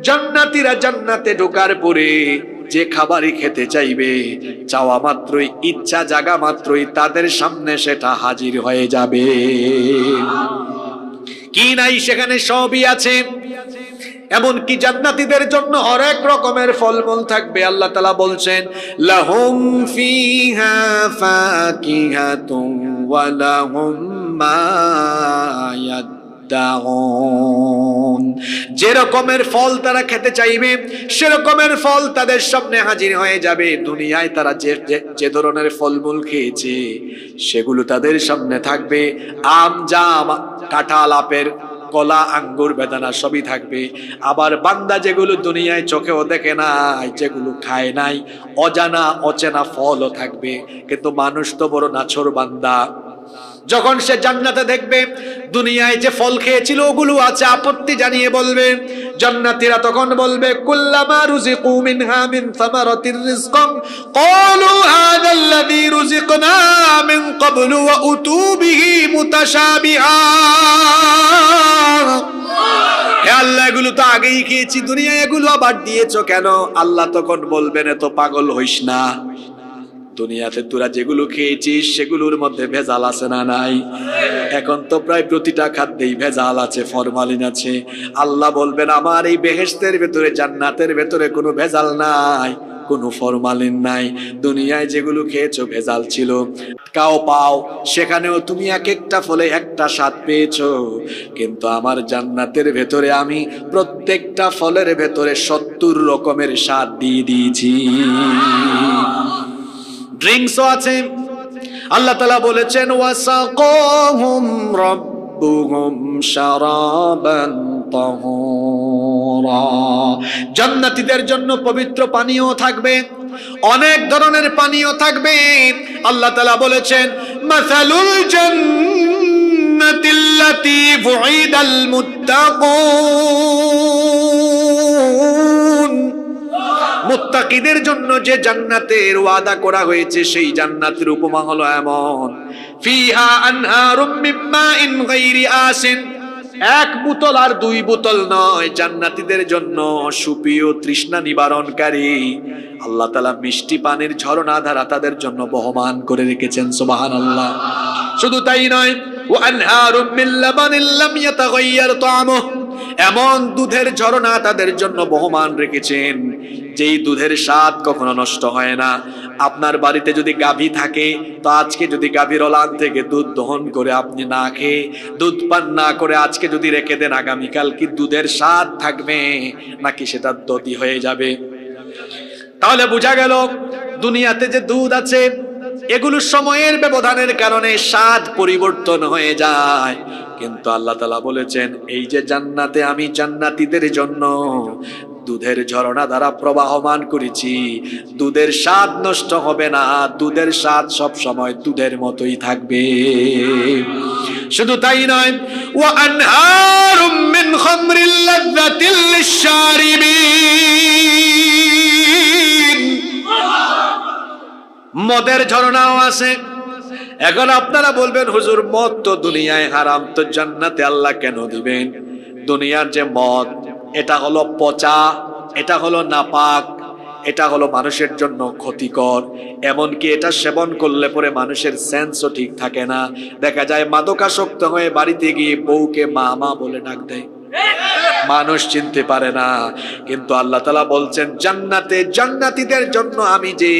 জান্নাতীরা জান্নাতে ঢোকার পরে যে খাবারই খেতে চাইবে, চাওয়া মাত্রই, ইচ্ছা জাগা মাত্রই তাদের সামনে সেটা হাজির হয়ে যাবে। কি নাই সেখানে? সবই আছে। এমনকি জান্নাতীদের জন্য হরেক রকমের ফলমূল থাকবে। আল্লাহ তাআলা বলছেন লাহুম ফিহা ফাকিহাতুন ওয়া লাহুম মা ইয়াদদাউন। যে রকমের ফল তারা খেতে চাইবে সে রকমের ফল তাদের সামনে হাজির হয়ে যাবে। দুনিয়ায় তারা যে ধরনের ফলমূল খেয়েছে সেগুলো তাদের সামনে থাকবে। আম, জাম, কাঁঠাল, আপেল, কলা, আঙ্গুর, বেদানা সবই থাকবে। আবার বান্দা যেগুলো দুনিয়ায় চোখেও দেখে নাই, যেগুলো খায় নাই, অজানা অচেনা ফলও থাকবে। কিন্তু মানুষ তো বড় নাছোড় বান্দা, যখন সে জান্নাতে দেখবে দুনিয়ায় যে ফল খেয়েছিল ওগুলো আছে, আপত্তি জানিয়ে বলবে। জান্নাতীরা তখন বলবে কুল্লামা রুজিকু মিনহা মিন সামারাতির রিজকান ক্বালু হাযাল্লাযী রুজিকনা মিন ক্বাবলু ওয়া উতু বিহি মুতাশাবিহা। হে আল্লাহ, এগুলো তো আগেই খেয়েছি, দুনিয়ায় এগুলো আবার দিয়েছো কেন? আল্লাহ তখন বলবেন এত পাগল হইস না, দুনিয়াতে তোরা যেগুলো খেয়েছিস সেগুলোর মধ্যে ভেজাল আছে না নাই? এখন তো প্রায় প্রতিটা খাদ্যেই ভেজাল আছে, ফরমালিন আছে। আল্লাহ বলবেন আমার এই বেহেশতের ভেতরে, জান্নাতের ভেতরে কোনো ভেজাল নাই, কোনো ফরমালিন নাই। দুনিয়ায় যেগুলো খেয়েছো ভেজাল ছিল, কাও পাও, সেখানেও তুমি এক একটা ফলে একটা স্বাদ পেয়েছো। কিন্তু আমার জান্নাতের ভেতরে আমি প্রত্যেকটা ফলের ভেতরে 70 রকমের স্বাদ দিয়ে দিয়েছি। ড্রিঙ্কসও আছে। আল্লাহ তাআলা বলেছেন ওয়াসাকাহুম রাব্বুহুম শারাবান তাহুরা। জান্নাতীদের জন্য পবিত্র পানীয় থাকবে, অনেক ধরনের পানীয় থাকবে। আল্লাহ তাআলা বলেছেন মাসালুল জান্নাতিল্লাতী বুইদাল মুত্তাকুন। মুত্তাকিদের জন্য যে জান্নাতের ওয়াদা করা হয়েছে সেই জান্নাতের উপমা হলো এমন, ফিহা আনহারুম মিন মাইন গায়রি আসিন। এক বোতল আর দুই বোতল নয়, জান্নাতীদের জন্য সুপেয় তৃষ্ণা নিবারণকারী আল্লাহ তাআলা মিষ্টি পানির ঝর্ণা ধারা তাদের জন্য বহমান করে রেখেছেন। সুবহানাল্লাহ। শুধু তাই নয়, ওয়া আনহারুম মিন লাবানিন লাম ইয়াতাগায়্যার তা'মুহু। এমন দুধের ঝর্ণা তাদের জন্য বহমান রেখেছেন যেই দুধের স্বাদ কখনো নষ্ট হয় না। আপনার বাড়িতে যদি গাভী থাকে তো আজকে যদি গাভীর ওলান থেকে দুধ দহন করে আপনি না খেয়ে, দুধ পান না করে আজকে যদি রেখে দেন, আগামীকাল কি দুধের স্বাদ থাকবে নাকি সেটা দধি হয়ে যাবে? তাহলে বোঝা গেল দুনিয়াতে যে দুধ আছে এগুলো সময়ের ব্যবধানের কারণে স্বাদ পরিবর্তন হয়ে যায়। কিন্তু আল্লাহ তাআলা বলেছেন এই যে জান্নাতে আমি জান্নাতীদের জন্য দুধের ঝর্ণা দ্বারা প্রবাহমান করেছি, দুধের স্বাদ নষ্ট হবে না, দুধের স্বাদ সব সময় দুধের মতোই থাকবে। শুধু তাই নয়, ওয়া আনহারুম মিন খামরিল লাযযাতিল লিশ-শারিবিন। মদের ঝর্ণাও আছে। এখন আপনারা বলবেন হুজুর মদ তো দুনিয়ায় হারাম, তো জান্নাতে আল্লাহ কেন দিবেন? দুনিয়ার যে মদ এটা হলো পচা, এটা হলো নাপাক, এটা হলো মানুষের জন্য ক্ষতিকর। এমনকি এটা সেবন করলে পরে মানুষের সেন্সও ঠিক থাকে না। দেখা যায় মাদকাসক্ত হয়ে বাড়িতে গিয়ে বউকে মা মা বলে ডাক দেয়, মানুষ চিনতে পারে না। কিন্তু আল্লাহ তাআলা বলছেন জান্নাতে জান্নাতীদের জন্য আমি যে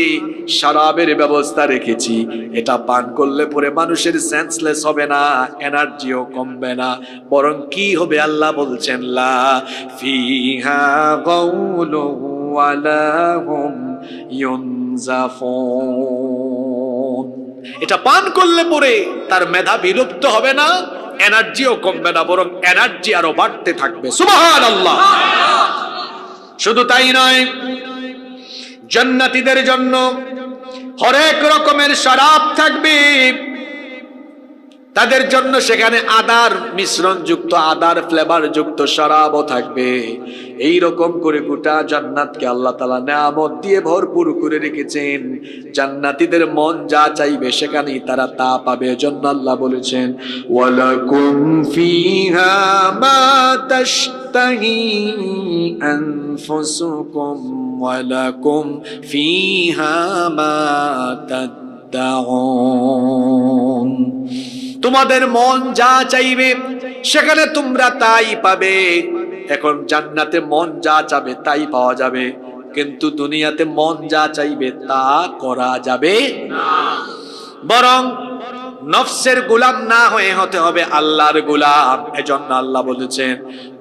শরাবের ব্যবস্থা রেখেছি এটা পান করলে পরে মানুষের সেন্সলেস হবে না, এনার্জিও কমবে না, বরং কি হবে আল্লাহ বলছেন লা ফিহা গাউলু ওয়ালা হুম ইউনজাফুন। এটা পান করলে পরে তার মেধা বিলুপ্ত হবে না, এনার্জিও কমবে না, বরং এনার্জি আরো বাড়তে থাকবে। সুবহানাল্লাহ। শুধু তাই নয়, জান্নাতীদের জন্য হরেক রকমের শরাব থাকবে। তাদের জন্য সেখানে আদার মিশ্রণ যুক্ত, আদার ফ্লেভার যুক্ত শরাবও থাকবে। এই রকম করে গোটা জান্নাতকে আল্লাহ তাআলা নিয়ামত দিয়ে ভরপুর করে রেখেছেন। জান্নাতীদের মন যা চাইবে সেখানেই তারা তা পাবে। এজন্য আল্লাহ বলেছেন ওয়ালাকুম ফিহা মা তাশতাহি আনফুসুকুম ওয়ালাকুম ফিহা মা তাদদাউন। তোমাদের মন যা চাইবে সেখানে তোমরা তাই পাবে। এখন জান্নাতে মন যা চাবে তাই পাওয়া যাবে, কিন্তু দুনিয়াতে মন যা চাইবে তা করা যাবে না। বরং নফসের গোলাম না হয়ে হতে হবে আল্লাহর গোলাম। এজন্য আল্লাহ বলেছেন,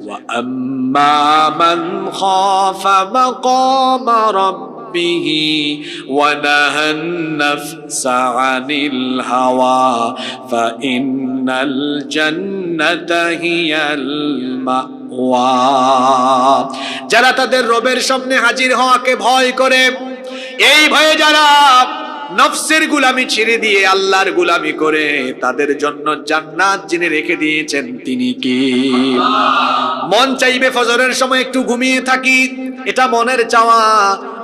ওয়া আম্মা মান খাফা মাকামা রাব্বিহি ওয়া নাহান নাফসা আনিল হাওয়া ফাইন্নাল জান্নাতা হিয়াল মাওয়া। যারা তাদের রবের সামনে হাজির হওয়াকে ভয় করে, এই ভয়ে যারা নফসের গোলামি ছেড়ে দিয়ে আল্লাহর গোলামি করে, তাদের জন্য জান্নাত যিনি রেখে দিয়েছেন তিনি কি? মন চাইবে ফজরের সময় একটু ঘুমিয়ে থাকি, এটা মনের চাওয়া।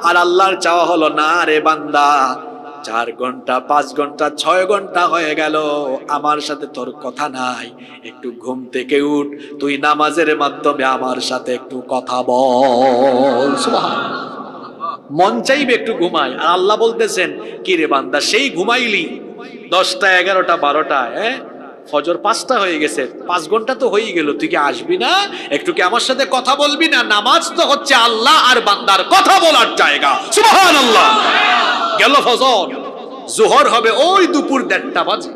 আর আল্লাহর চাওয়া হলো, না রে বান্দা, 4 ঘন্টা 5 ঘন্টা 6 ঘন্টা হয়ে গেল, আমার সাথে তোর কথা নাই, একটু ঘুম থেকে উঠ, তুই নামাজের মাধ্যমে আমার সাথে একটু কথা বল। সুবহানাল্লাহ। মন চাইবে একটু ঘুমাই, আর আল্লাহ বলতেছেন, কি রে বান্দা, সেই ঘুমাইলি 10টা 11টা 12টা, ফজর 5টা হয়ে গেছে, 5 ঘন্টা তো হয়ে গেল, তুই কি আসবি না? একটু কি আমার সাথে কথা বলবি না? নামাজ তো হচ্ছে আল্লাহ আর বান্দার কথা বলার জায়গা। সুবহানাল্লাহ। গেল ফজর, জোহর হবে ওই দুপুর 1:30 বাজে।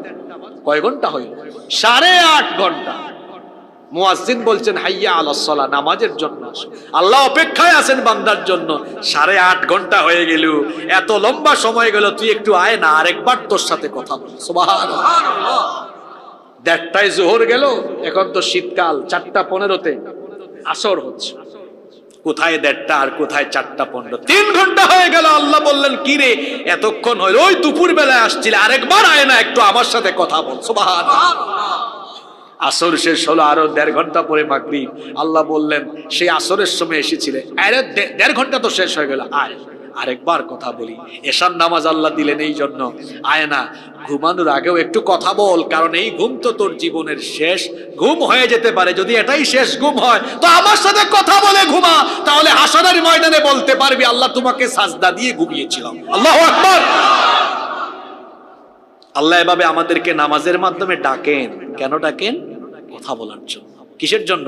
কয় ঘন্টা হইল? 8.5 ঘন্টা। মুয়াজ্জিন বলছেন, হাইয়া আলাস সালাহ, নামাজের জন্য আসো। আল্লাহ অপেক্ষায় আছেন বান্দার জন্য। 8.5 ঘন্টা হয়ে গেল, এত লম্বা সময় গেল, তুই একটু আয় না, আরেকবার তোর সাথে কথা বল। সুবহানাল্লাহ। 1:30টায় জোহর গেল, এখন তো শীতকাল, 4:15-তে আসর হচ্ছে। কোথায় 1:30 আর কোথায় 4:15? 3 ঘন্টা হয়ে গেল। আল্লাহ বললেন, কি রে এতক্ষণ হইল, ওই দুপুর বেলায় আসছিল, আরেকবার আয় না, একটু আমার সাথে কথা বল। সুবহানাল্লাহ। আসর শেষ হলো, আরো 1.5 ঘন্টা পরে মাগরিব। আল্লাহ বললেন, সেই আসরের সময় এসেছিলে, আরে 1.5 ঘন্টা তো শেষ হয়ে গেল, আয় আরেকবার কথা বলি। এশার নামাজ আল্লাহ দিলেন এই জন্য, আয় না, ঘুমানোর আগেও একটু কথা বল, কারণ এই ঘুম তো তোর জীবনের শেষ ঘুম হয়ে যেতে পারে। যদি এটাই শেষ ঘুম হয়, তো আমার সাথে কথা বলে ঘুমা, তাহলে হাসরের ময়দানে বলতে পারবি, আল্লাহ তোমাকে সাজদা দিয়ে ঘুমিয়েছিলাম। আল্লাহু আকবার। আল্লাহ এভাবে আমাদেরকে নামাজের মাধ্যমে ডাকেন। কেন ডাকেন? কথা বলার জন্য। কিসের জন্য?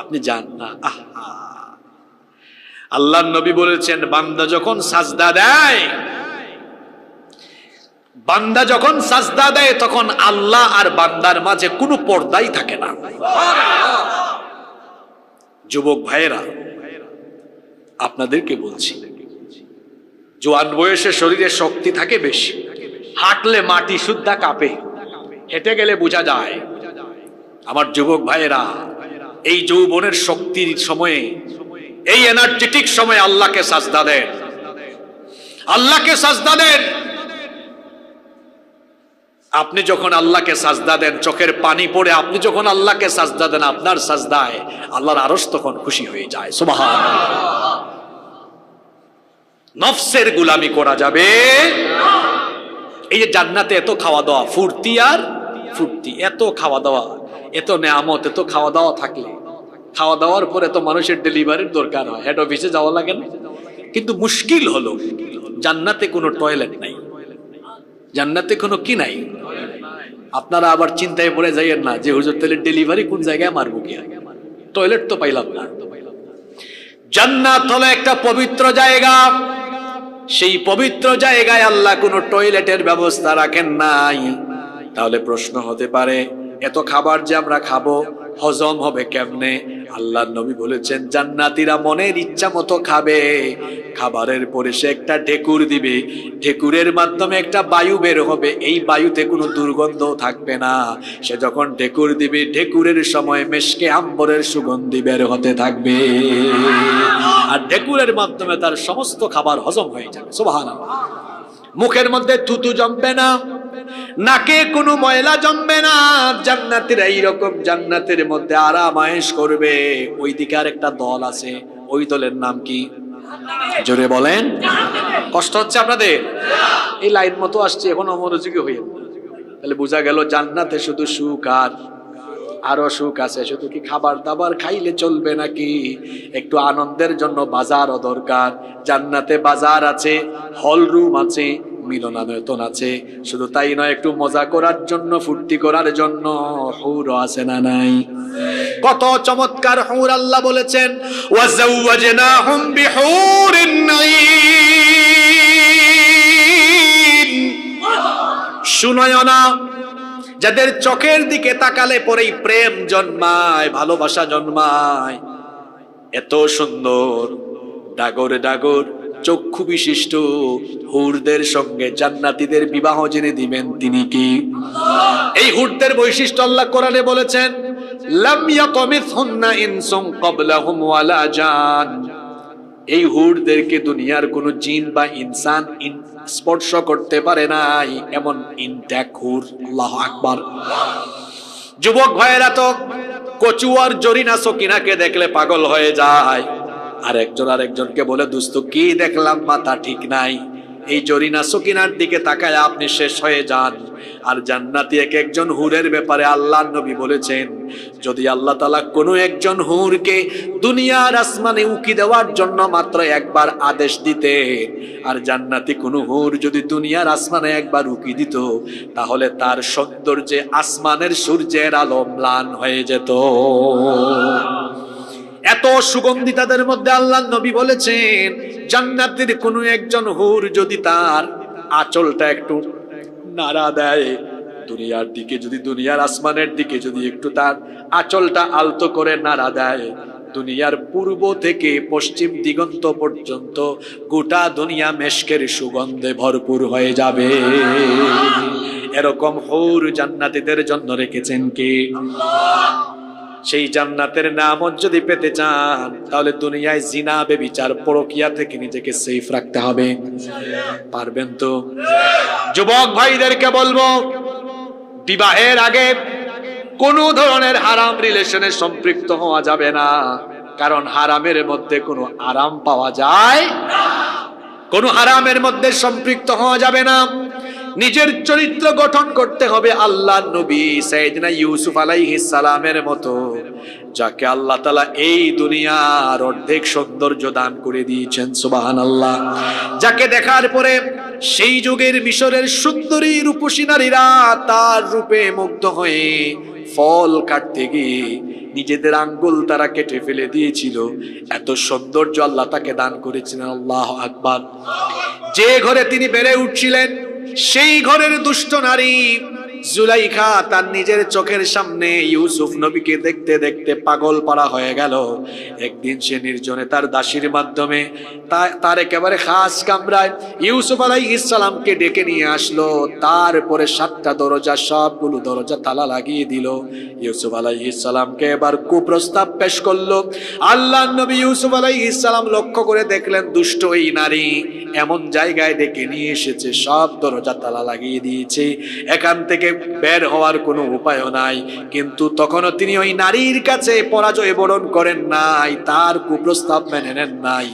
আপনি জান না। আল্লাহর নবী বলেছেন, বান্দা যখন সাজদা দেয়, বান্দা যখন সাজদা দেয়, তখন আল্লাহ আর বান্দার মাঝে কোনো পর্দাই থাকে না। যুবক ভাইয়েরা, আপনাদেরকে বলছি, জোয়ান বয়সে শরীরে শক্তি থাকে বেশি, হাঁটলে মাটি সুদ্ধা কাঁপে, হেঁটে গেলে বোঝা যায়। আমার যুবক ভাইয়েরা, এই যৌবনের শক্তির সময়ে, এই এনার্জেটিক সময়ে আল্লাহকে সাজদা দেন, আল্লাহকে সাজদা দেন। আপনি যখন আল্লাহকে সাজদা দেন, চোখের পানি পড়ে আপনি যখন আল্লাহকে সাজদা দেন, আপনার সাজদায় আল্লাহর আরশ তখন খুশি হয়ে যায়। সুবহানাল্লাহ। নফসের গোলামি করা যাবে। এই যে জান্নাতে এত খাওয়া দাওয়া, ফুর্তি আর ফুর্তি, এত খাওয়া দাওয়া, এত নেয়ামত, এত খাওয়া দাওয়া থাকলে, খাওয়া দাওয়ার পরে তো মানুষের ডেলিভারির দরকার হয়, হেড অফিসে যাওয়া লাগে না। কিন্তু মুশকিল হলো, জান্নাতে কোনো টয়লেট নাই, জান্নাতে কোনো কি নাই। আপনারা আবার চিন্তায় পড়ে যাইয়েন না যে হুজুর তাহলে ডেলিভারি কোন জায়গায় মারবো কি, টয়লেট তো পাইলাম না। জান্নাত হলো একটা পবিত্র জায়গা, সেই পবিত্র জায়গায় আল্লাহ কোনো টয়লেটের ব্যবস্থা রাখেন নাই। তাহলে প্রশ্ন হতে পারে, এত খাবার যে আমরা খাবো, হজম হবে কেমনে? আল্লাহর নবী বলেছেন, জান্নাতীরা মনের ইচ্ছা মতো খাবে। খাবারের পরে সে একটা ঢেকুর দিবে, ঢেকুরের মাধ্যমে একটা বায়ু বের হবে, এই বায়ুতে কোনো দুর্গন্ধ থাকবে না। সে যখন ঢেকুর দিবে, ঢেকুরের সময় মেশকে আম্বরের সুগন্ধি বের হতে থাকবে, আর ঢেকুরের মাধ্যমে তার সমস্ত খাবার হজম হয়ে যাবে। সুবহানাল্লাহ। মুখের মধ্যে থুতু জমবে না, নাকে কোনো ময়লা জমবে না। জান্নাতীরা এইরকম জান্নাতের মধ্যে আরাম আয়েশ করবে। ওই দিকে আর একটা দল আছে, ওই দলের নাম কি? জোরে বলেন। কষ্ট হচ্ছে আপনাদের? এই লাইন মতো আসছে, এখন অমনোযোগী হয়ে, তাহলে বোঝা গেল জান্নাতে শুধু সুখ আর আরো সুখ আছে। শুধু কি খাবার দাবার খাইলে চলবে নাকি? একটু আনন্দের জন্য বাজারও দরকার। জান্নাতে বাজার আছে, হল রুম আছে, মিলনায়তন আছে, শুধু তাই নয়, একটু মজা করার জন্য, ফুর্তি করার জন্য হুর আছে না নাই? কত চমৎকার হুর আল্লাহ বলেছেন, ওয়াজাওয়াজনাহুম বিহুরিন নাঈম। শুনয় না, যাদের চোখের দিকে তাকালে পরেই প্রেম জন্মায়, ভালোবাসা জন্মায়, এত সুন্দর ডাগর ডাগর চক্ষু বিশিষ্ট হুরদের সঙ্গে জান্নাতীদের বিবাহ জেনে দিবেন তিনি কি? এই হুরদের বৈশিষ্ট্য আল্লাহ কোরআনে বলেছেন, লাম ইয়াতমিসহুন্না ইনসুন ক্বাবলাহুম ওয়ালা জান। এই হুরদেরকে দুনিয়ার কোন জিন বা ইনসান স্পর্শ করতে পারে নাই, এমন ইনট্যাক হুর। আল্লাহু আকবার। যুবক ভাইয়েরা তো কচুয়ার জরিনা সকিনাকে দেখলে পাগল হয়ে যায়, আর একজন আরেকজনকে বলে, দোস্ত কি দেখলাম, মাথা ঠিক নাই। এই জরিনা সকিনার দিকে তাকায় আপনি শেষ হয়ে যান। আর জান্নাতি এক একজন হুরের ব্যাপারে আল্লাহর নবী বলেছেন, যদি আল্লাহ তাআলা কোনো একজন হুরকে দুনিয়ার আসমানে উকি দেওয়ার জন্য মাত্র একবার আদেশ দিতেন, আর জান্নাতি কোনো হুর যদি দুনিয়ার আসমানে একবার উকি দিত, তাহলে তার সৌন্দর্যে আসমানের সূর্যের আলো ম্লান হয়ে যেত। এত সুগন্ধি তাদের মধ্যে। আল্লাহর নবী বলেছেন, জান্নাতের কোনো একজন হুর যদি তার আঁচলটা একটু নাড়া দেয়, দুনিয়ার দিকে যদি, দুনিয়ার আসমানের দিকে যদি একটু তার আঁচলটা আলতো করে নাড়া দেয়, দুনিয়ার পূর্ব থেকে পশ্চিম দিগন্ত পর্যন্ত গোটা দুনিয়া মেশকের সুগন্ধে ভরপুর হয়ে যাবে। এরকম হুর জান্নাতীদের জন্য রেখেছেন কে? আল্লাহ। সেই জান্নাতের নামত যদি পেতে চান, তাহলে দুনিয়ায় জিনা, ব্যভিচার, পরকিয়া থেকে নিজেকে সেফ রাখতে হবে। পারবেন তো? যুবক ভাইদেরকে বলবো, বিবাহের আগে কোন ধরনের হারাম রিলেশনে সম্পৃক্ত হওয়া যাবে না, কারণ হারামের মধ্যে কোনো আরাম পাওয়া যায় না। কোন হারামের মধ্যে সম্পৃক্ত হওয়া যাবে না। নিজের চরিত্র গঠন করতে হবে আল্লাহর নবী সাইয়েদনা ইউসুফ আলাইহিস সালামের মতো, যাকে আল্লাহ তাআলা এই দুনিয়ার অর্ধেক সৌন্দর্য দান করে দিয়েছেন। সুবহানাল্লাহ। যাকে দেখার পরে সেই যুগের মিশরের সুন্দরী রূপসী নারীরা তার রূপে মুগ্ধ হয়ে ফল কাটতে গিয়ে নিজেদের আঙ্গুল তারা কেটে ফেলে দিয়েছিল। এত সৌন্দর্য আল্লাহ তাকে দান করেছিলেন। আল্লাহু আকবার। যে ঘরে তিনি বেড়ে উঠছিলেন, সেই ঘরের দুষ্ট নারী জুলাইখা তার নিজের চোখের সামনে ইউসুফ নবীকে দেখতে দেখতে পাগল পাড়া হয়ে গেল। একদিন সে নির্জনে তার দাসীর মাধ্যমে তার একেবারে খাস কামরায় ইউসুফ আলাইহিস সালামকে ডেকে নিয়ে আসলো। তারপরে 7টা দরজা, সবগুলো দরজা তালা লাগিয়ে দিল। ইউসুফ আলাইহিস সালামকে এবার কুপ্রস্তাব পেশ করলো। আল্লাহর নবী ইউসুফ আলাইহিস সালাম লক্ষ্য করে দেখলেন, দুষ্ট এই নারী এমন জায়গায় ডেকে নিয়ে এসেছে, সব দরজা তালা লাগিয়ে দিয়েছে, এখান থেকে বের হওয়ার কোনো উপায় নাই। কিন্তু তখনও তিনি ওই নারীর কাছে পরাজয় বরণ করেন নাই, তার কুপ্রস্তাব মেনে নেন নাই,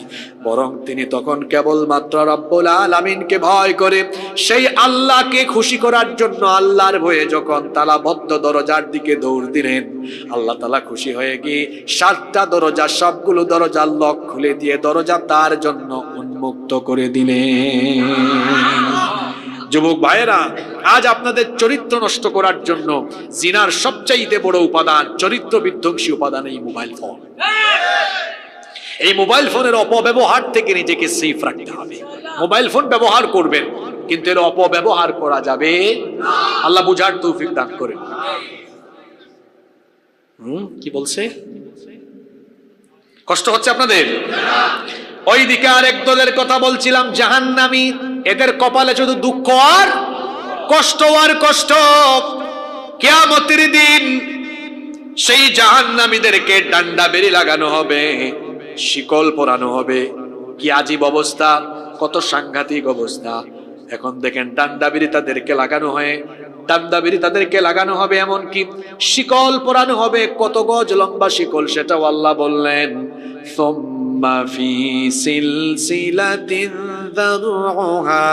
বরং তিনি তখন কেবলমাত্র রব্বুল আলামিনকে ভয় করে সেই আল্লাহকে খুশি করার জন্য আল্লাহর ভয়ে যখন তালাবদ্ধ দরজার দিকে দৌড় দিলেন, আল্লাহ তাআলা খুশি হয়ে গিয়ে 7টা দরজা, সবগুলো দরজার লক খুলে দিয়ে দরজা তার জন্য উন্মুক্ত করে দিলেন। যুবক ভাইয়েরা, আজ আপনাদের চরিত্র নষ্ট করার জন্য জিনার সবচাইতে বড় উপাদান, চরিত্র বিধ্বংসী উপাদান এই মোবাইল ফোন। এই মোবাইল ফোনের অপব্যবহার থেকে নিজেকে সেফ রাখতে হবে। মোবাইল ফোন ব্যবহার করবেন, কিন্তু এর অপব্যবহার করা যাবে না। আল্লাহ বুঝার তৌফিক দান করেন। কি বলছে? কষ্ট হচ্ছে আপনাদের? ওই দিকে আরেক দলের কথা বলছিলাম, জাহান্নামী। এদের কপালে শুধু দুঃখ আর কষ্ট আর কষ্ট। কিয়ামতের দিন সেই জাহান্নামীদেরকে ডান্ডা বেরি লাগানো হবে, শিকল পরানো হবে। কি আজীব অবস্থা, কত সাংঘাতিক অবস্থা। এখন দেখেন ডান্ডাবিরি তাদেরকে লাগানো হয়, ডান্ডাবিরি তাদেরকে লাগানো হবে, এমন কি শিকল পরানো হবে। কত গজ লম্বা শিকল সেটাও আল্লাহ বললেন, সুম্মা ফি সিলসিলাতিন যারউহা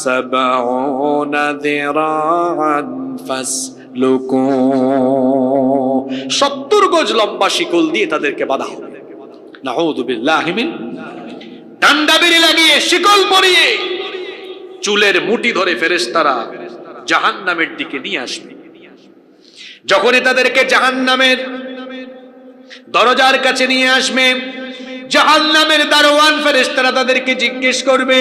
৭০ যিরাআন ফাসলুকু। ৭০ গজ লম্বা শিকল দিয়ে তাদেরকে বাঁধা হবে। নাউযু বিল্লাহি মিন, ডান্ডাবিরি লাগিয়ে শিকল পরিয়ে চুলের মুঠি ধরে ফেরেশতারা জাহান্নামের দিকে নিয়ে আসবে। যখনই তাদেরকে জাহান্নামের দরজার কাছে নিয়ে আসবে, জাহান্নামের দারোয়ান ফেরেশতারা তাদেরকে জিজ্ঞেস করবে,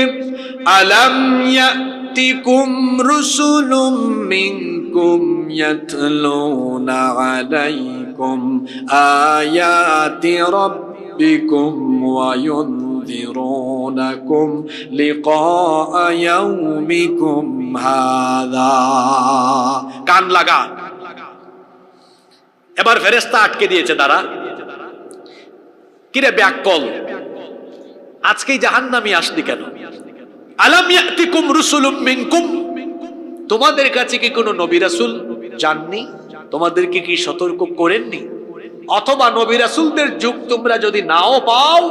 আলাম ইয়াতিকুম রুসুলুম মিনকুম ইয়াতলুনা আলাইকুম আয়াতি রাব্বিকুম ওয়া ينذرونكم لقاء يومكم هذا। কান লাগা। এবার ফেরেশতা আটকে দিয়েছে দ্বারা। কিরে ব্যাককল, আজকেই জাহান্নামী আসলি কেন? আলাম ইয়াতিকুম রুসুলুম মিনকুম, তোমাদের কাছে কি কোনো নবী রাসূল যাননি? তোমাদেরকে কি সতর্ক করেননি? অথবা নবী রাসূলদের যুগ তোমরা যদি নাও পাও,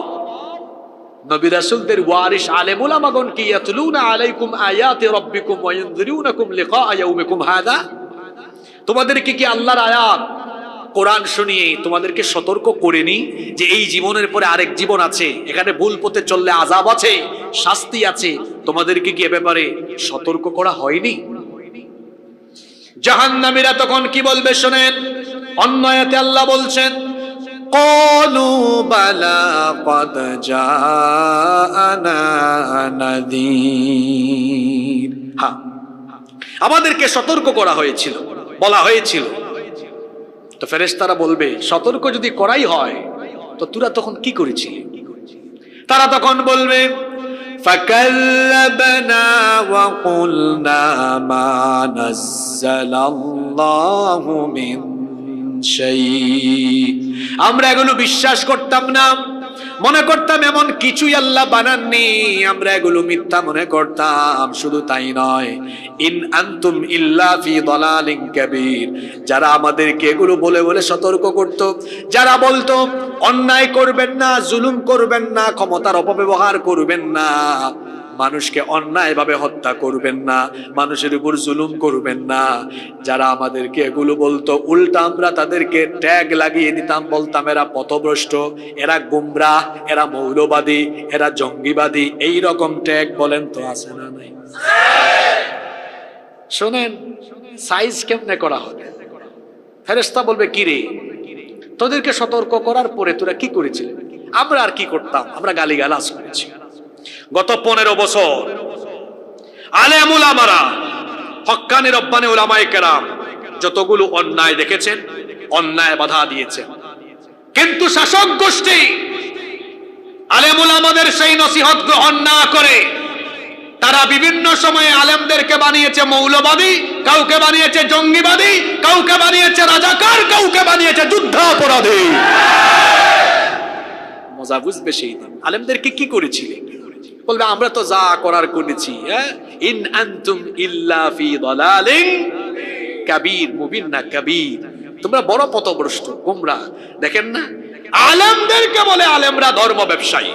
নবী রাসূলদের ওয়ারিস আলেম উলামাগণ কি ইয়াতলুনা আলাইকুম আয়াতি রাব্বিকুম ওয়া ইনযিরুনাকুম লিকা ইয়াউমিকুম হাযা, তোমাদেরকে কি আল্লাহর আয়াত কোরআন শুনিয়ে তোমাদেরকে সতর্ক করেনি যে এই জীবনের পরে আরেক জীবন আছে, এখানে ভুল পথে চললে আযাব আছে, শাস্তি আছে? তোমাদেরকে কি এ ব্যাপারে সতর্ক করা হয়নি? জাহান্নামীরা তখন কি বলবে শোনেন, অন্য আয়াতে আল্লাহ বলছেন, ক্বালু বালা ক্বাদ জাআনা নাযীর, হ্যাঁ আমাদেরকে সতর্ক করা হয়েছিল, বলা হয়েছিল। তো ফেরেশতারা বলবে, সতর্ক যদি করাই হয় তো তোরা তখন কি করেছিলি? তারা তখন বলবে, ফাকাল্লাবনা ওয়া কুলনা মা নাযালাল্লাহু মিন শাই, আমরা এগুলো বিশ্বাস করতাম না, মনে করতাম এমন কিছুই আল্লাহ বানাননি, আমরা এগুলো মিথ্যা মনে করতাম। শুধু তাই নয়, ইন আনতুম ইল্লা ফি দালালিন কাবীর, যারা আমাদেরকে এগুলো বলে বলে সতর্ক করত, যারা বলতো অন্যায় করবেন না, জুলুম করবেন না, ক্ষমতার অপব্যবহার করবেন না, মানুষকে অন্যায়ভাবে হত্যা করবেন না, মানুষের উপর জুলুম করবেন না, যারা আমাদেরকে এগুলো বলতো, উল্টা আমরা তাদেরকে ট্যাগ লাগিয়ে দিতাম, বলতাম এরা পথভ্রষ্ট, এরা গুমরাহ, এরা মৌলবাদী, এরা জঙ্গিবাদী, এই রকম ট্যাগ বলেন তো আছে না নাই? শোনেন, সাইজ কেমনে করা হবে? ফেরেশতা বলবে, কি রে তোদেরকে সতর্ক করার পরে তোরা কি করেছিলি? আমরা আর কি করতাম? আমরা গালিগালাজ করেছি। গত 15 বছর আলেম উলামারা, হক্কানি রব্বানি উলামায়ে কেরাম যতগুলো অন্যায় দেখেছেন, অন্যায় বাধা দিয়েছেন, কিন্তু শাসক গোষ্ঠী আলেম উলামাদের সেই নসিহত গ্রহণ না করে তারা বিভিন্ন সময়ে আলেমদেরকে বানিয়েছে মৌলবাদী, কাউকে বানিয়েছে জঙ্গিবাদী, কাউকে বানিয়েছে রাজাকার, কাউকে বানিয়েছে যুদ্ধাপরাধী। মজা বুঝবে সেই দিন। আলেমদেরকে কি করেছিলে? বলবে আমরা তো যা করার করেছি। ইন আনতুম ইল্লা ফি দালালিন কাবীর, মুবিন না কাবীর, তোমরা বড় পথভ্রষ্ট, গোমরাহ। দেখেন না, আলেমদেরকে বলে আলেমরা ধর্ম ব্যবসায়ী,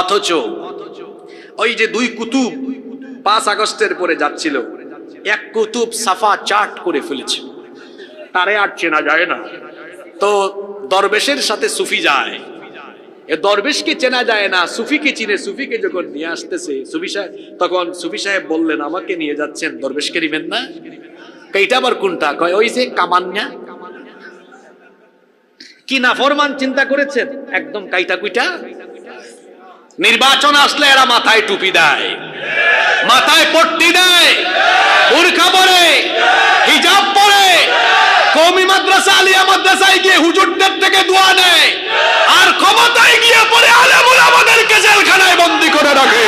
অথচ ওই যে 2 কুতুব 5 আগস্টের পরে যাচ্ছিল, এক কুতুব সাফা চাট করে ফেলেছে, তারে আর চেনা যায় না। তো দরবেশের সাথে সুফি যায়, এ দরবেশকে চেনা যায় না, সুফিকে চিনে। সুফিকে যখন নিয়ে আসতেছে সুফি সাহেব, তখন সুফি সাহেব বললেন, আমাকে নিয়ে যাচ্ছেন, দরবেশকে নিবেন না? এইটা আবার কোনটা? কয় ওই যে কামান্না। কি নাফরমান চিন্তা করেছেন, একদম কাইটা কুইটা। নির্বাচন আসলে এরা মাথায় টুপি দেয়, মাথায় পট্টি দেয়, বুরকা পরে, হিজাব পরে, কওমি মাদ্রাসা আলিয়া মাদ্রাসায় গিয়ে হুজুরদের থেকে দোয়া নেয়, আর ক্ষমতায় গিয়ে পরে আলেম উলামাদেরকে জেলখানায় বন্দী করে রাখে।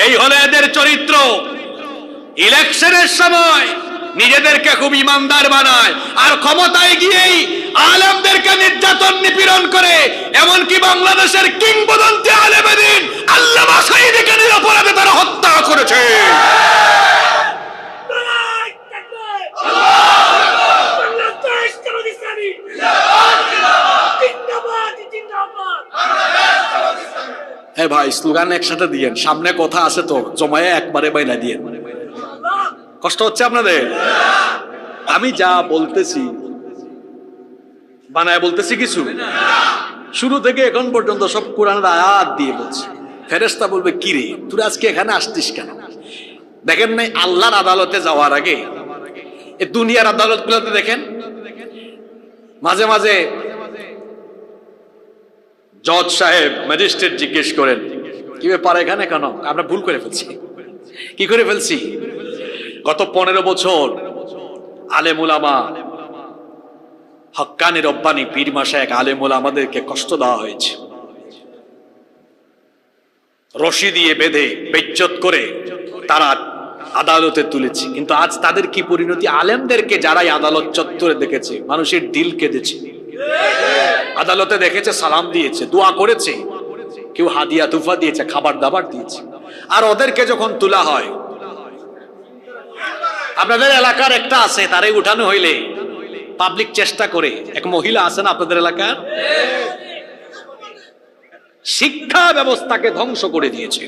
এই হলো এদের চরিত্র। ইলেকশনের সময় নিজেদেরকে খুব ইমানদার বানায়, আর ক্ষমতায় গিয়েই আলেমদেরকে নির্যাতন নিপীড়ন করে। এমনকি বাংলাদেশের কিংবদন্তি আলেমে দ্বীন আল্লামা সাঈদীকে নিরপরাধে তারা হত্যা করেছে। হ্যাঁ ভাই, স্লোগান একসাথে দিয়েন, সামনে কথা আছে তো, জমায়ে একবারে বাইনা দিয়েন। কষ্ট হচ্ছে আপনাদের? আমি যা বলতেছি বানায় বলতেছি কিছু? শুরু থেকে এখন পর্যন্ত সব কোরআনের আয়াত দিয়ে বলছি। ফেরেশতা বলবে কি রে তুই আজকে এখানে আসছিস কেন? দেখেন নাই আল্লাহর আদালতে যাওয়ার আগে এই দুনিয়ার আদালতগুলোতে দেখেন মাঝে মাঝে জজ সাহেব ম্যাজিস্ট্রেট জিজ্ঞেস করেন কি ব্যাপার এখানে কেন? আমরা ভুল করে ফেলছি। কি করে ফেলছি? গত 15 বছর আলেম উলামা হক্কানি রব্বানি পীর মাশায়েখ আলেম উলামাদেরকে কষ্ট দেওয়া হয়েছে, রশি দিয়ে বেঁধে বেইজ্জত করে তারা আদালতে তুলেছে। কিন্তু আজ তাদের কি পরিণতি? আলেমদেরকে যারাই আদালত চত্বরে দেখেছে মানুষের দিল কেঁদেছে, আদালতে দেখেছে সালাম দিয়েছে, দোয়া করেছে, কেউ হাদিয়া তুফা দিয়েছে, খাবার দাবার দিয়েছে। আর ওদেরকে যখন তোলা হয়, আপনাদের এলাকার একটা আছে তারে উঠানো হইলে পাবলিক চেষ্টা করে, এক মহিলা আছেন আপনাদের এলাকার, শিক্ষা ব্যবস্থাকে ধ্বংস করে দিয়েছে।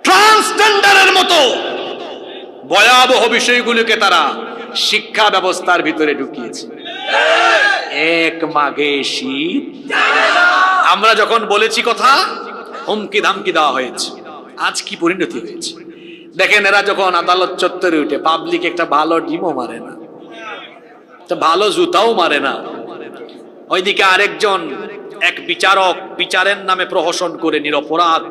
ট্রান্সজেন্ডারের মতো ভয়াবহ বিষয়গুলোকে তারা শিক্ষা ব্যবস্থার ভিতরে ঢুকিয়েছে। এক মাঘে শীত, আমরা যখন বলেছি কথা হুমকি ধামকি দেওয়া হয়েছে। আজ কি পরিণতি হয়েছে দেখেন। এরা যখন আদালত চত্বরে উঠে পাবলিক একটা ভালো ডিমও মারে না, একটা ভালো জুতাও মারে না। ওইদিকে আরেকজন এক বিচারক বিচারের নামে প্রহসন করে নিরপরাধ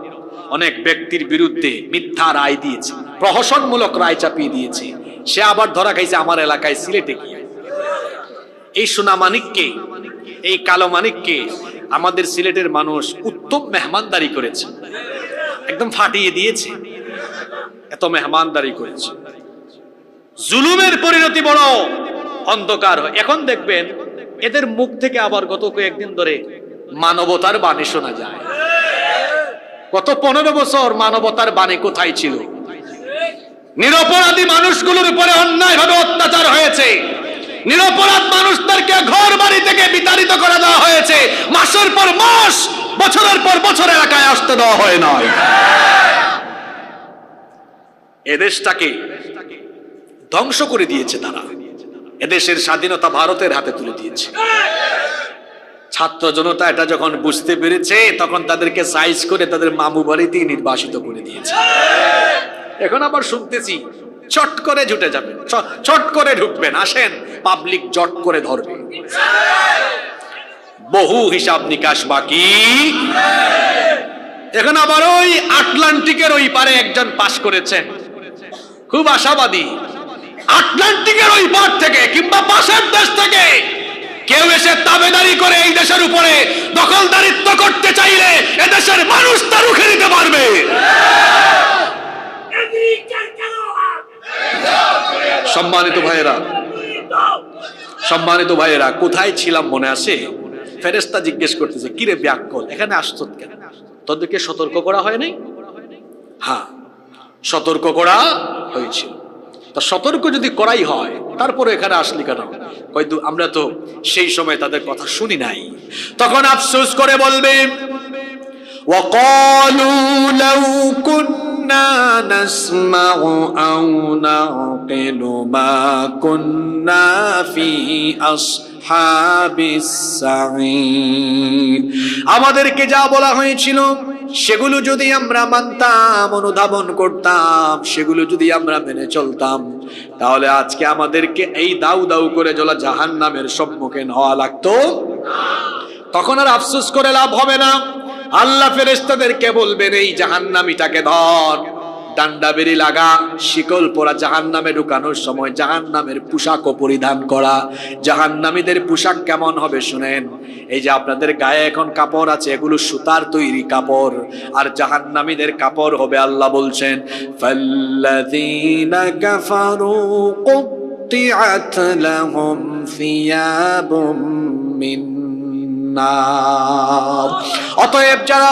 অনেক ব্যক্তির বিরুদ্ধে মিথ্যা রায় দিয়েছে, প্রহসনমূলক রায় চাপিয়ে দিয়েছে। সে আবার ধরা খাইছে আমার এলাকায় সিলেটে গিয়ে। এই সোনা মানিককে, এই কালো মানিককে আমাদের সিলেটের মানুষ উত্তম মেহমানদারি করেছে, একদম ফাটিয়ে দিয়েছে, এত মেহমানদারি করেছে। জুলুমের পরিণতি বড় অন্ধকার হয়। এখন দেখবেন এদের মুখ থেকে আবার গত কয়েকদিন ধরে মানবতার বাণী শোনা যায়। গত 15 বছর মানবতার বাণী কোথায় ছিল? নিরপরাধী মানুষগুলোর উপরে অন্যায়ভাবে অত্যাচার হয়েছে, নিরপরাধ মানুষদেরকে ঘর বাড়ি থেকে বিতাড়িত করে দেওয়া হয়েছে, মাসের পর মাস বছরের পর বছর এলাকায় আসতে দেওয়া হয় না। এদেশটাকে ধ্বংস করে দিয়েছে তারা, এদেশের স্বাধীনতা ভারতের হাতে তুলে দিয়েছে। ছাত্র জনতা এটা যখন বুঝতে পেরেছে তখন তাদেরকে সাইজ করে তাদের মামু বাড়িতেই নির্বাসিত করে দিয়েছে। এখন আবার শুনতেছি চট করে ঝুটে যাবেন, চট করে ঢুকবেন, আসেন পাবলিক জট করে ধরবে। বহু হিসাব নিকাশ বাকি। এখন আবার ওই আটলান্টিকের ওই পারে একজন পাশ করেছেন, খুব আশাবাদী। আটলান্টিকের ওই পার থেকে কিংবা পাশের দেশ থেকে কেউ এসে তাবেদারি করে এই দেশের উপরে দখলদারিত্ব করতে চাইলে এদেশের মানুষ তা রুখে দিতে পারবে। সম্মানিত ভাইয়েরা, সম্মানিত ভাইয়েরা, কোথায় ছিলাম মনে আছে? ফেরেশতা জিজ্ঞেস করতেছে কিরে ব্যাককল এখানে আসছ কেন? তোদেরকে সতর্ক করা হয় নাই? হ্যাঁ, সতর্ক করা হয়েছিল। তা সতর্ক যদি করাই হয় তারপরে এখানে আসলি কেন? হয়তো আমরা তো সেই সময় তাদের কথা শুনি নাই। তখন আফসোস করে বলবে وقالوا لو كنا نسمع أو نعقل ما كنا في أصحاب السعير। আমাদেরকে যা বলা হয়েছিল সেগুলো যদি আমরা মানতাম, অনুধাবন করতাম, সেগুলো যদি আমরা মেনে চলতাম, তাহলে আজকে আমাদেরকে এই দাউ দাউ করে জ্বলা জাহান্নামের সম্মুখীন হওয়া লাগতো। তখন আর আফসোস করে লাভ হবে না। আল্লাহ ফেরেশতাদেরকে বলবেন এই জাহান্নামীটাকে ধর, ডান্ডা বেরি লাগা, শিকল পরা, জাহান্নামে ঢুকানোর সময় জাহান্নামের পোশাকও পরিধান করা। জাহান্নামীদের পোশাক কেমন হবে শুনেন। এই যে আপনাদের গায়ে এখন কাপড় আছে এগুলো সুতার তৈরি কাপড়, আর জাহান্নামীদের কাপড় হবে আল্লাহ বলছেন ফাল্লাযীনা কাফারু কুত্তিআত লাহুম সিয়াবুম মিন নার। অতএব যারা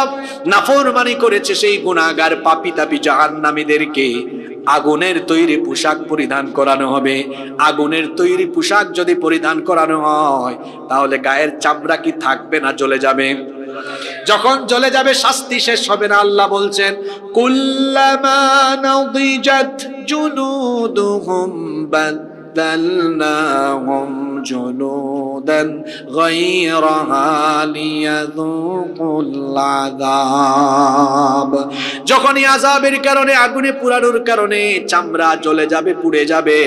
নাফরমানি করেছে সেই গুনাহগার পাপী তাপী জাহান্নামীদেরকে আগুনের তৈরি পোশাক পরিধান করানো হবে। আগুনের তৈরি পোশাক যদি পরিধান করানো হয় তাহলে গায়ের চামড়া কি থাকবে না জ্বলে যাবে? যখন জ্বলে যাবে শাস্তি শেষ হবে না। আল্লাহ বলছেন কুল্লামা নাদিজাত জুনুদুহুম বাদদালনাহুম জুনুদান গায়রাহা লিয়াযুকুল আযাব। যখনই আযাবের কারণে, আগুনে পুরানোর কারণে চামড়া জ্বলে যাবে, পুড়ে যাবে,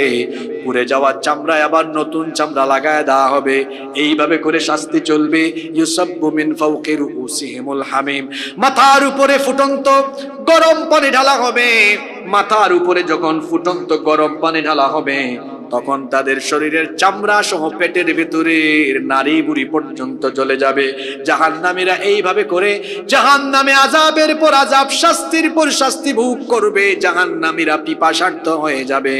পুড়ে যাওয়ার চামড়ায় আবার নতুন চামড়া লাগায় দেওয়া হবে। এইভাবে করে শাস্তি চলবে। ইউসাব্বু মিন ফাওকি রুউসিহিমুল হামিম, মাথার উপরে ফুটন্ত গরম পানি ঢালা হবে। মাথার উপরে যখন ফুটন্ত গরম পানি ঢালা হবে, তখন তাদের শরীরের চামড়া সহ পেটের ভিতরের নাড়ি বুড়ি পর্যন্ত জ্বলে যাবে। জাহান্নামীরা এইভাবে করে জাহান্নামে আযাবের পর আযাব, শাস্তির পর শাস্তি ভোগ করবে। জাহান্নামীরা পিপাসার্ত হয়ে যাবে,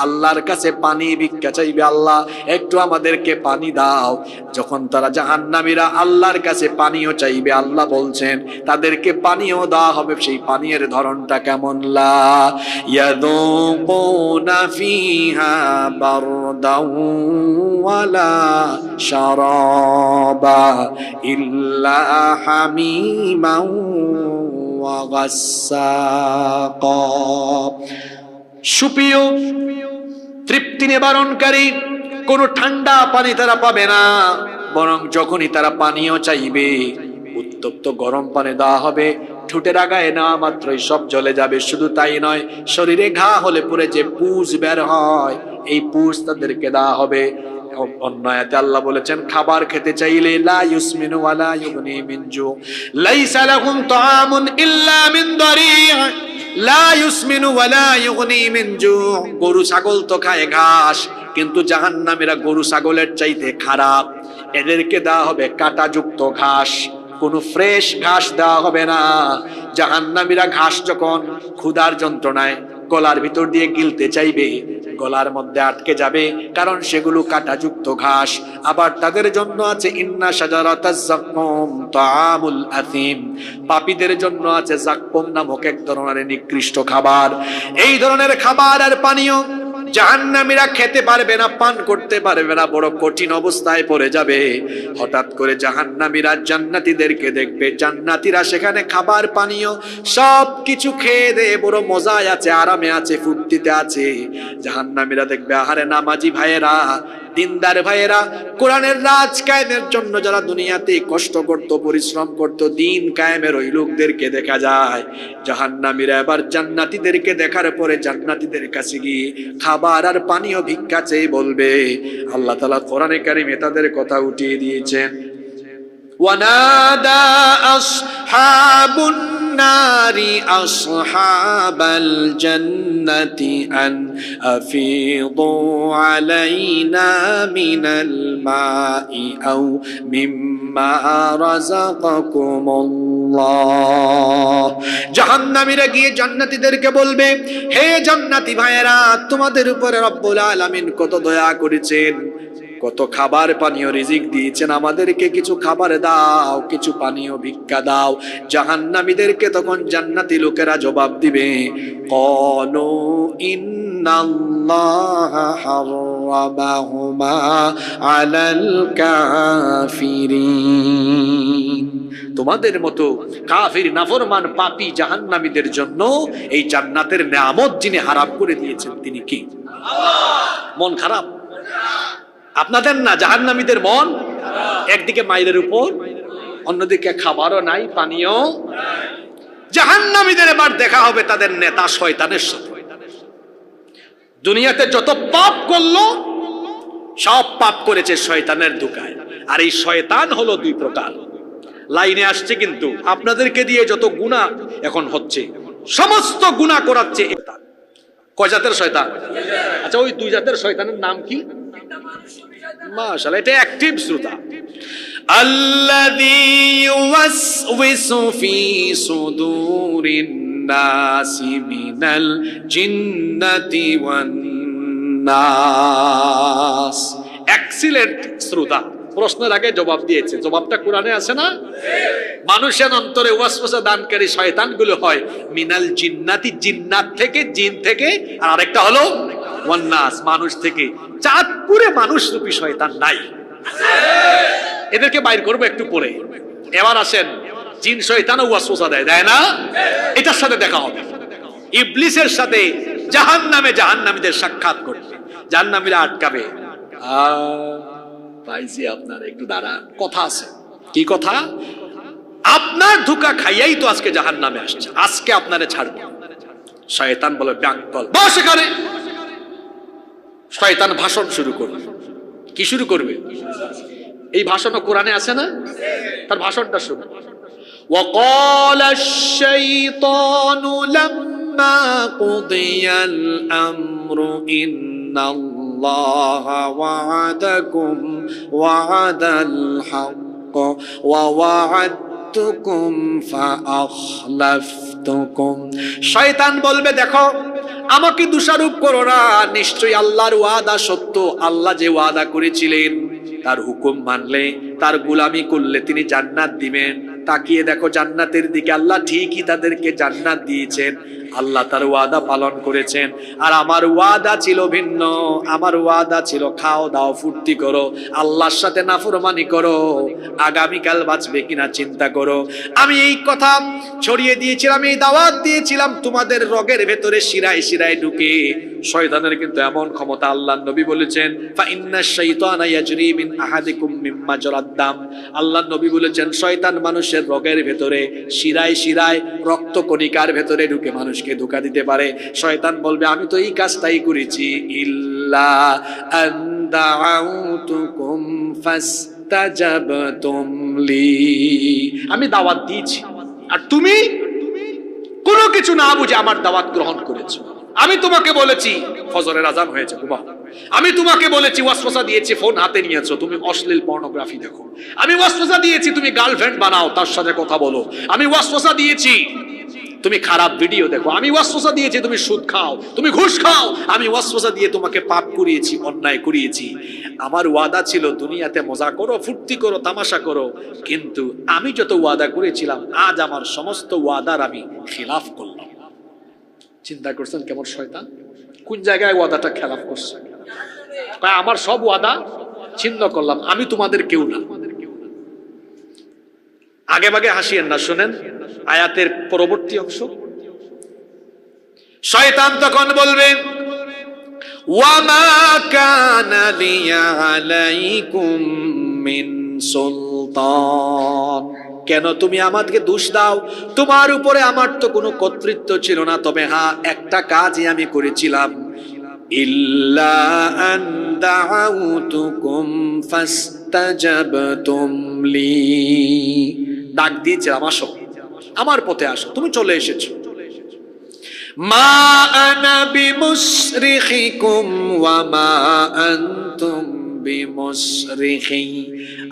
আল্লাহর কাছে পানি ভিক্ষা চাইবে, আল্লাহ একটু আমাদেরকে পানি দাও। যখন তারা জাহান্নামীরা আল্লাহর কাছে পানিও চাইবে, আল্লাহ বলছেন তাদেরকে পানিও দেওয়া হবে। সেই পানির ধরনটা কেমন? লা ইয়াযুকুনা ফিহা বারদাও ওয়ালা শারাবা ইল্লা হামিমাও ওয়া গাসসাকা। সুপিও তৃপ্তি নিবারণকারী কোন ঠান্ডা পানি তারা পাবে না, বরং যখনই তারা পানীয় চাইবে উত্তপ্ত গরম পানি দেওয়া হবে। ঠোঁটের আগায় না মাত্রই সব জ্বলে যাবে। শুধু তাই নয়, শরীরে ঘা হলে পরে যে পুজ বের হয়, এই পুজ তাদেরকে দেওয়া হবে। অন্য আয়াতে আল্লাহ বলেছেন, খাবার খেতে চাইলে লা ইউসমিনু ওয়ালা ইউগনি মিন জু, লাইসা লাহুম তাআমুন ইল্লা মিন দারি', লা ইউসমিনু ওয়ালা ইউগনি মিন জু। গরু ছাগল তো খায় ঘাস, কিন্তু জাহান্নামীরা গরু ছাগলের চাইতে খারাপ। এদেরকে দেওয়া হবে কাঁটাযুক্ত ঘাস, কোনো ফ্রেশ ঘাস দেওয়া হবে না। জাহান্নামীরা ঘাস যখন ক্ষুধার যন্ত্রণায় গলার ভিতর দিয়ে গিলতে চাইবে, গলার মধ্যে আটকে যাবে, কারণ সেগুলো কাঁটাযুক্ত ঘাস। আবার তাদের জন্য আছে ইন্না শাজারাতাজ যাক্কুম তাআমুল আথিম, পাপীদের জন্য আছে যাক্কুম নামক এক ধরনের নিকৃষ্ট খাবার। এই ধরনের খাবার আর পানীয় জাহান্নামীরা খেতে পারবে না, পান করতে পারবে না, বড় কঠিন অবস্থায় পড়ে যাবে। হঠাৎ করে জাহান্নামীরা জান্নাতীদেরকে দেখবে, জান্নাতীরা সেখানে খাবার পানীয় সব কিছু খেয়ে দেয়ে বড় মজায় আছে, আরামে আছে, ফুর্তিতে আছে। জাহান্নামীরা দেখবে, আহারে নামাজি ভাইয়েরা, দিনদার ভাইয়েরা, কোরআনের রাজ কায়েমের জন্য যারা দুনিয়াতে কষ্ট করত, পরিশ্রম করত, দিন কায়েমের ওই লোকদেরকে দেখা যায়। জাহান্নামীরা এবার জান্নাতীদেরকে দেখার পরে জান্নাতীদের কাছে গিয়ে খাবার আর পানীয় ভিক্ষা চেয়ে বলবে। আল্লাহ তাআলা কোরআনে কারিমে তাদের কথা উঠিয়ে দিয়েছেন, ওয়ানাদা আসহাবুন নারি আসহাবাল জান্নাতি আন আফিদু আলাইনা মিনাল মাই আও মিম্মা রাযাকাকুমুল্লাহ। জাহান্নামীরা গিয়ে জান্নাতীদেরকে বলবে, হে জান্নাতি ভাইয়েরা, তোমাদের উপরে রব্বুল আলামিন কত দয়া করেছেন, কত খাবার পানীয় রিজিক দিয়েছেন, আমাদেরকে কিছু খাবার দাও, কিছু পানীয় ভিক্ষা দাও। জাহান্নামীদেরকে তখন জান্নাতি লোকেরা জবাব দিবে, ক্বালু ইন্নাল্লাহা হারামাহুমা আলাল কাফিরিন। তোমাদের মতো কাফির নাফরমান পাপী জাহান্নামীদের জন্য এই জান্নাতের নিয়ামত যিনি হারাম করে দিয়েছেন তিনি কি? আল্লাহ। মন খারাপ আপনাদের না? জাহান্নামীদের মন একদিকে মাইলের উপর, অন্যদিকে খাবারও নাই, পানীয়। জাহান্নামীদের এবার দেখা হবে তাদের নেতা শয়তানের সাথে। দুনিয়াতে যত পাপ করলো সব পাপ করেছে শয়তানের ধোঁকায়। আর এই শয়তান হলো দুই প্রকার। লাইনে আসছে কিন্তু আপনাদেরকে দিয়ে যত গুনাহ এখন হচ্ছে, সমস্ত গুনাহ করাচ্ছে কয় জাতের শয়তান? আচ্ছা, ওই দুই জাতের শয়তানের নাম কি? মাশাআল্লাহ, এটা অ্যাক্টিভ শ্রোতা। আল্লাযী ইউওয়াসওয়িসু ফি সুদুরিন নাসি মিনাল জিন্নাতি ওয়ান নাস। এক্সিলেন্ট শ্রোতা, প্রশ্নের আগে জবাব দিয়েছে। জবাবটা কোরআনে আছে না? মানুষের অন্তরে ওয়াসওয়াসা দানকারী শয়তানগুলো হয় মিনাল জিন্নাতি, জিন্নাত থেকে, জিন থেকে, আর আরেকটা হলো ওয়ান নাস, মানুষ থেকে। চাঁদপুরে মানুষ রূপী শয়তান নাই, এদেরকে বাইর করবো একটু পরে। এবার আসেন, জিন শয়তানও ওয়াসওয়াসা দেয়, দেয় না? এটার সাথে দেখা হবে ইবলিসের সাথে। জাহান্নামে জাহান্নামীদের সাক্ষাৎ করবে, জাহান্নামীরা আটকাবে, পাইছি আপনার, একটু দাঁড়ান, কথা আছে। কি কথা? আপনার ধোঁকা খাইয়াই তো আজকে জাহান্নামে আসছে, আজকে আপনারে ছাড়বো। শয়তান বলে ব্যাককল, বস এখানে। শয়তান ভাষণ শুরু করবে। কি শুরু করবে? এই ভাষণও কোরআনে আছে না? তার ভাষণটা শুনুন। وقال الشيطان لما قضي الأمر إن الله وعدكم وعد الحق ووعدتكم فأخلفتكم। শয়তান বলবে, দেখো আমাকে দোষারোপ করো না, নিশ্চয়ই আল্লাহর ওয়াদা সত্য। আল্লাহ যে ওয়াদা করেছিলেন তার হুকুম মানলে, তার গোলামি করলে তিনি জান্নাত দিবেন। তাকিয়ে দেখো জান্নাতের দিকে, আল্লাহ ঠিকই তাদেরকে জান্নাত দিয়েছেন। আল্লাহ তার ওয়াদা পালন করেছেন। আর আমার ওয়াদা ছিল ভিন্ন। আমার ওয়াদা ছিল খাও দাও ফুর্তি করো, আল্লাহর সাথে নাফরমানি করো, আগামীকাল বাঁচবে কিনা চিন্তা করো। আমি এই কথা ছড়িয়ে দিয়েছিলাম, এই দাওয়াত দিয়েছিলাম তোমাদের রগের ভেতরে, শিরায় শিরায় ঢুকে। শয়তানের কিন্তু এমন ক্ষমতা, আল্লাহর নবী বলেছেন ফা ইন্নাশ শাইতানা ইয়াজরি মিন আহাদিকুম মিম্মা জারাদ দাম। আল্লাহর নবী বলেছেন শয়তান মানুষের রগের ভেতরে, শিরায় শিরায়, রক্ত কণিকার ভেতরে ঢুকে মানুষকে ধোঁকা দিতে পারে। শয়তান বলবে আমি তো এই কাজটাই করেছি। ইল্লা আন দাআউতুকুম ফাস্তাজাবতুম লি। আমি দাওয়াত দিয়েছি আর তুমি কোনো কিছু না বুঝে আমার দাওয়াত গ্রহণ করেছো। আমি তোমাকে বলেছি ফজরের আজান হয়েছে ঘুমাও। আমি তোমাকে বলেছি, ওয়াসওয়াসা দিয়েছি, ফোন হাতে নিয়েছো, তুমি অশ্লীল পর্নোগ্রাফি দেখো। আমি ওয়াসওয়াসা দিয়েছি তুমি গার্লফ্রেন্ড বানাও, তার সাথে কথা বলো। আমি ওয়াসওয়াসা দিয়েছি তুমি খারাপ ভিডিও দেখো। আমি ওয়াসওয়াসা দিয়েছি তুমি সুদ খাও, তুমি ঘুষ খাও। আমি ওয়াসওয়াসা দিয়ে তোমাকে পাপ করিয়েছি, অন্যায় করিয়েছি। আমার ওয়াদা ছিল দুনিয়াতে মজা করো, ফুর্তি করো, তামাশা করো, কিন্তু আমি যত ওয়াদা করেছিলাম আজ আমার সমস্ত ওয়াদার আমি খিলাফ করলাম। চিন্তা করছেন কেমন শয়তান, কোন জায়গায় ওয়াদাটা খেলাফ করছে? আমার সব ওয়াদা ছিন্ন করলাম, আমি তোমাদের কেউ না। আগে ভাগে হাসিয়েন না, শুনেন আয়াতের পরবর্তী অংশ। শয়তান তখন বলবে ওয়ামা কানা লিয়া আলাইকুম মিন সুলতান। কেন তুমি আমাকে দোষ দাও? তোমার উপরে আমার তো কোনো কর্তৃত্ব ছিল না। তবে হ্যাঁ, একটা কাজই আমি করেছিলাম। ইল্লা আন দাআউতুকুম ফাস্তাজাবতুম লি। ডাক দিয়েছিলাম আসো, আমার পথে আসো, তুমি চলে এসেছো। মা আনা বিমুসরিখিকুম ওয়া মা আনতুম বিমুসরিখি।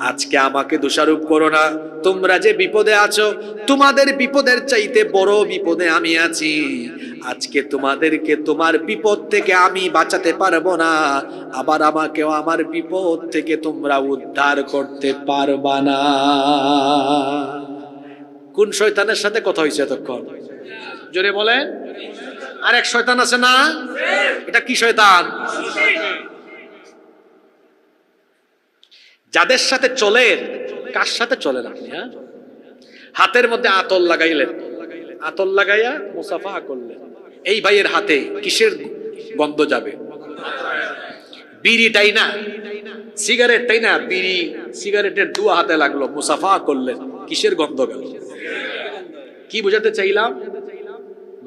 আজকে আমাকে দোষারোপ করো না। তোমরা যে বিপদে আছো, তোমাদের বিপদের চাইতে বড় বিপদে আমি আছি। আজকে তোমাদেরকে তোমার বিপদ থেকে আমি বাঁচাতে পারবো না, আবার আমাকেও আমার বিপদ থেকে তোমরা উদ্ধার করতে পারবা না। কোন শয়তানের সাথে কথা হয়েছে এতক্ষণ? জোরে বলেন। আরেক শয়তান আছে না? এটা কি শয়তান? যাদের সাথে চলেন, কার সাথে চলেন আপনি? হ্যাঁ, হাতের মধ্যে আতর লাগাইলেন, আতর লাগাইয়া মুসাফা করলেন। এই ভাইয়ের হাতে কিসের গন্ধ যাবে? বিড়িটাই না, সিগারেটটাই না, বিড়ি সিগারেটের দুয়া হাতে লাগলো, মুসাফা করলেন, কিসের গন্ধ গেল? কি বোঝাতে চাইলাম?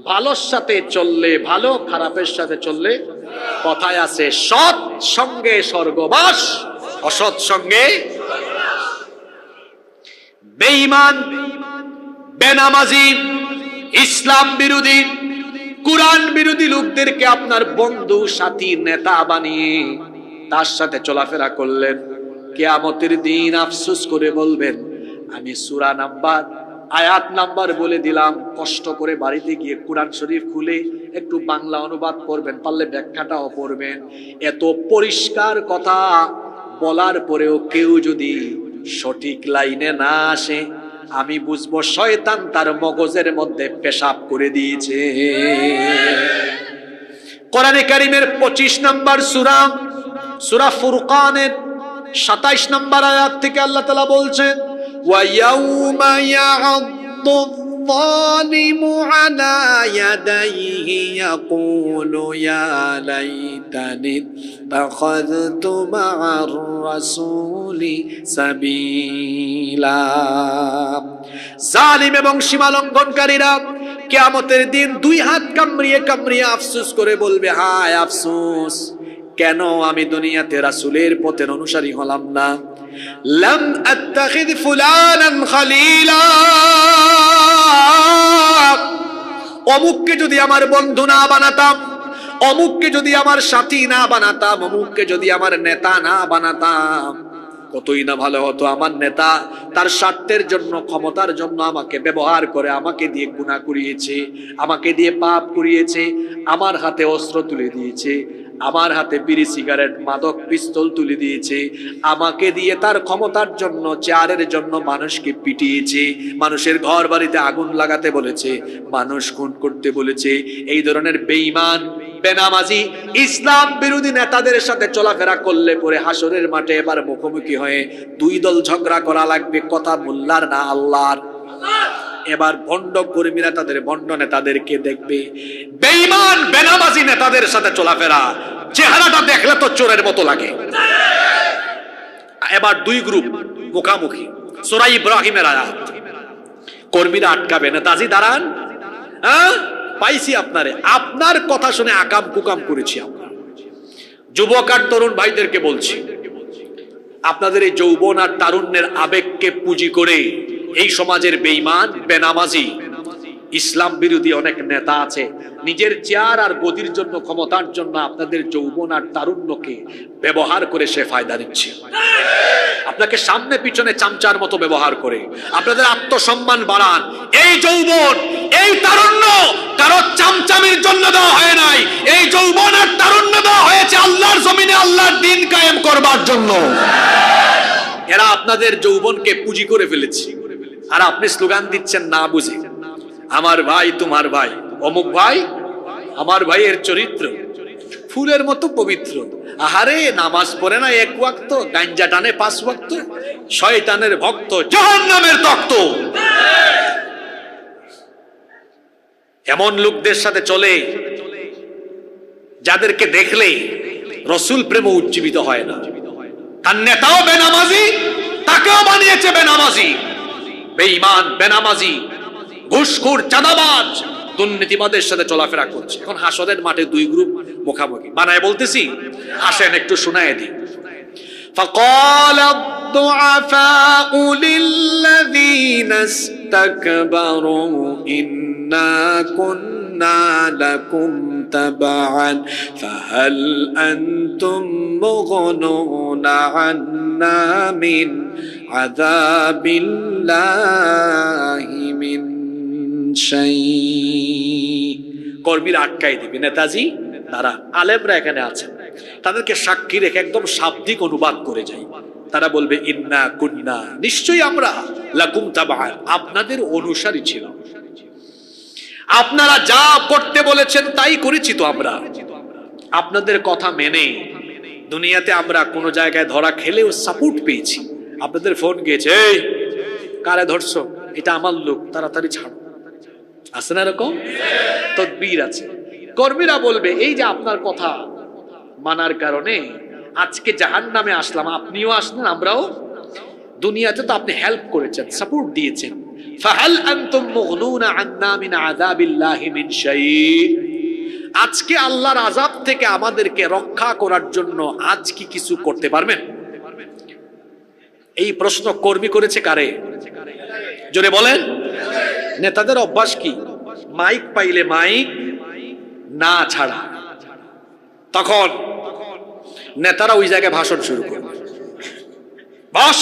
ভালোর সাথে চললে ভালো, খারাপের সাথে চললে, কথায় আছে সৎ সঙ্গে স্বর্গবাস, অসৎ সঙ্গে বেঈমান, বেনামাজি, ইসলাম বিরোধী, কুরআন বিরোধী লোকদেরকে আপনার বন্ধু, সাথী, নেতা বানিয়ে তার সাথে চলাফেরা করলেন। কিয়ামতের দিন আফসোস করে বলবেন আমি সূরা নাম্বার, আয়াত নাম্বার বলে দিলাম। কষ্ট করে বাড়িতে গিয়ে কুরআন শরীফ খুলে একটু বাংলা অনুবাদ করবেন, পারলে ব্যাখ্যাটাও পড়বেন। এত পরিষ্কার কথা বলার পরেও কেউ যদি সঠিক লাইনে না আসে, আমি বুঝবো শয়তান তার মগজের মধ্যে পেশাব করে দিয়েছে। কোরআনে কারীমের 25 নম্বর সূরা, সূরা ফুরকানের 27 নম্বর আয়াত থেকে আল্লাহ তাআলা বলছেন ওয়া ইয়াউমা ইয়া'আদ্দু الظالم على يديه يقول يا ليتني اتخذت مع الرسول سبيلا জালিম এবং সীমা লঙ্ঘনকারীরা কিয়ামতের দিন দুই হাত কামড়িয়ে কামড়িয়ে আফসোস করে বলবে, হায় আফসোস, কেন আমি দুনিয়াতে রাসূলের পথের অনুসারী হলাম না। লাম আত্তাখিদ ফুলানান খলিলা, অমুককে যদি আমার বন্ধু না বানাতাম, অমুককে যদি আমার সাথী না বানাতাম, অমুককে যদি আমার নেতা না বানাতাম, কতই না ভালো হতো। আমার নেতা তার স্বার্থের জন্য, ক্ষমতার জন্য আমাকে ব্যবহার করে আমাকে দিয়ে গুনাহ করিয়েছে, আমাকে দিয়ে পাপ করিয়েছে, আমার হাতে অস্ত্র তুলে দিয়েছে, আমার হাতে বিড়ি সিগারেট মাদক পিস্তল তুলে দিয়েছে, আমাকে দিয়ে তার ক্ষমতার জন্য, চেয়ারের জন্য মানুষকে পিটিয়েছে, মানুষের ঘর বাড়িতে আগুন লাগাতে বলেছে, মানুষ খুন করতে বলেছে। এই ধরনের বেঈমান, বেনামাজি, ইসলাম বিরোধী নেতাদের সাথে চলাফেরা করলে পরে হাসরের মাঠে এবার মুখোমুখি হয়ে দুই দল ঝগড়া করা লাগবে, কথা মোল্লার না আল্লাহর। এবার ভণ্ড কর্মীরা তাদের ভণ্ড নেতাদেরকে দেখবে, বেঈমান বেনামাজি নেতাদের সাথে চলাফেরা, চেহারাটা দেখলে তো চোরের মতো লাগে। এবার দুই গ্রুপ মুখামুখি, সূরা ইব্রাহিমের আয়াত। কর্মীরা আটকাবে, নেতাজি দাঁড়ান, হ্যাঁ পাইছি আপনারে, আপনার কথা শুনে আকাম কুকাম করেছি আমরা। যুবক আর তরুণ ভাইদেরকে বলছি, আপনাদের এই যৌবন আর তারুণ্যের আবেগকে পুঁজি করে এই সমাজের বেঈমান, বেনামাজি, ইসলাম বিরোধী অনেক নেতা আছে, নিজের চেয়ার আর গদির জন্য, ক্ষমতার জন্য আপনাদের যৌবন আর তারুণ্যকে ব্যবহার করে সে ফায়দা নিচ্ছে। আপনাকে সামনে পিছনে চামচার মতো ব্যবহার করে আপনাদের আত্মসম্মান বাড়ান। এই যৌবন, এই তারুণ্য কারো চামচামির জন্য দেওয়া হয় নাই, এই যৌবন আর তারুণ্য দেওয়া হয়েছে আল্লাহর জমিনে আল্লাহর দ্বীন কায়েম করবার জন্য। এরা আপনাদের যৌবনকে পুঁজি করে ফেলেছে, আর আপনি স্লোগান দিচ্ছেন না বুঝে, আমার ভাই তোমার ভাই, অমুক ভাই আমার ভাইয়ের চরিত্র ফুলের মতো পবিত্র, আহারে নামাজ পড়ে না এক ওয়াক্ত, গাঞ্জা টানে 5 ওয়াক্ত, শয়তানের ভক্ত, জাহান্নামের তক্ত। এমন লোকদের সাথে চলে যাদেরকে দেখলে রসুল প্রেম উজ্জীবিত হয় না। তার নেতাও বেনামাজি, তাকেও বানিয়েছে বেনামাজি, বেঈমান, বেনামাজি, ঘুষখোর, চাঁদাবাজ, দুর্নীতিবাদের সাথে চলাফেরা করছে। এখন হাসরের মাঠে দুই গ্রুপ মুখামুখি। বানায় বলতেছি, আসেন একটু শোনায় দিই। فقال الضعفاء للذين استكبروا إنا كنا لكم تبعا فهل أنتم مغنون عنا من عذاب الله من شيء। কর্মীরা আটকাই দিবে, নেতাজি তারা, আলেমরা এখানে আছেন, তাদেরকে সাক্ষী রেখে একদম শাব্দিক অনুবাদ করে যাই। তারা বলবে, ইন্না কুন্না, নিশ্চয়ই আমরা, লাকুম তাবাআন, আপনাদের অনুসারী ছিলাম, আপনারা যা করতে বলেছেন তাই করেছি তো আমরা, আপনাদের কথা মেনে দুনিয়াতে আমরা কোন জায়গায় ধরা খেলেও সাপোর্ট পেয়েছি। আপনাদের ফোন গিয়েছে, এই কারে ধরছো, এটা আমার লোক, তাড়াতাড়ি ছাড়ো, আছে না এরকম তদবির আছে। কর্মীরা বলবে, এই যে আপনার কথা মানার কারণে আজকে জাহান্নামে আসলাম, আপনিও আসলেন, আমরাও। দুনিয়াতে তো আপনি হেল্প করেছেন, সাপোর্ট দিয়েছেন। ফাহাল আনতুম মুগনুনা আন্না মিন আযাবিল্লাহি মিন শাই', আজকে আল্লাহর আযাব থেকে আমাদেরকে রক্ষা করার জন্য আজ কি কিছু করতে পারবেন? এই প্রশ্ন কর্মী করেছে কারে? জোরে বলেন। নেতাদের অভ্যাস কি? মাইক পাইলে মাইক না ছাড়া, তখন নেতারা ওই জায়গায় ভাষণ শুরু করে, বস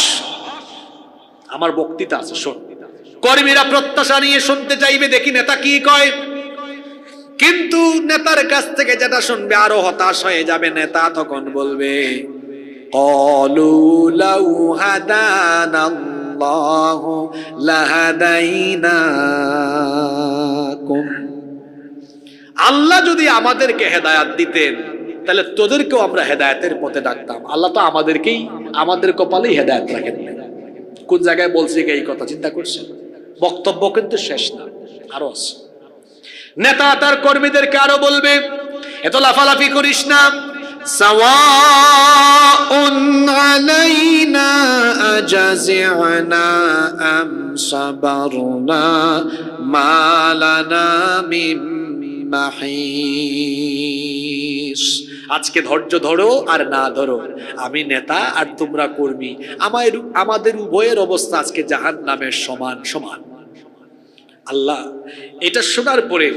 আমার বক্তৃতা আছে শোন। কর্মীরা প্রত্যাশা নিয়ে শুনতে চাইবে, দেখি নেতা কি কয়, কিন্তু নেতার কাছ থেকে যেটা শুনবে আরো হতাশ হয়ে যাবে। নেতা তখন বলবে, ক্বালু লাউ হাদানাল্লাহু লাহাদাইনাকুম, আল্লাহ যদি আমাদেরকে হেদায়াত দিতেন তাহলে তোদেরকেও আমরা হেদায়েতের পথে ডাকতাম। আল্লাহ তো আমাদের কপালেই হেদায়েত রাখেন। কোন জায়গায় বলছে এই কথা চিন্তা করছেন? বক্তব্য কিন্তু শেষ না। আরো আছে। নেতা তার কর্মীদেরকে আরো বলবে, এত লাফালাফি করিস না, সাওয়াউন আলাইনা আজাজি'না আম সাবারনা মা লানা মিন মাহিস। আজকে ধৈর্য ধরো আর না ধরো, আমি নেতা আর তোমরা কর্মী, আমাদের উভয়ের অবস্থা আজকে জাহান্নামের সমান সমান। আল্লাহ এটা শোনার পরে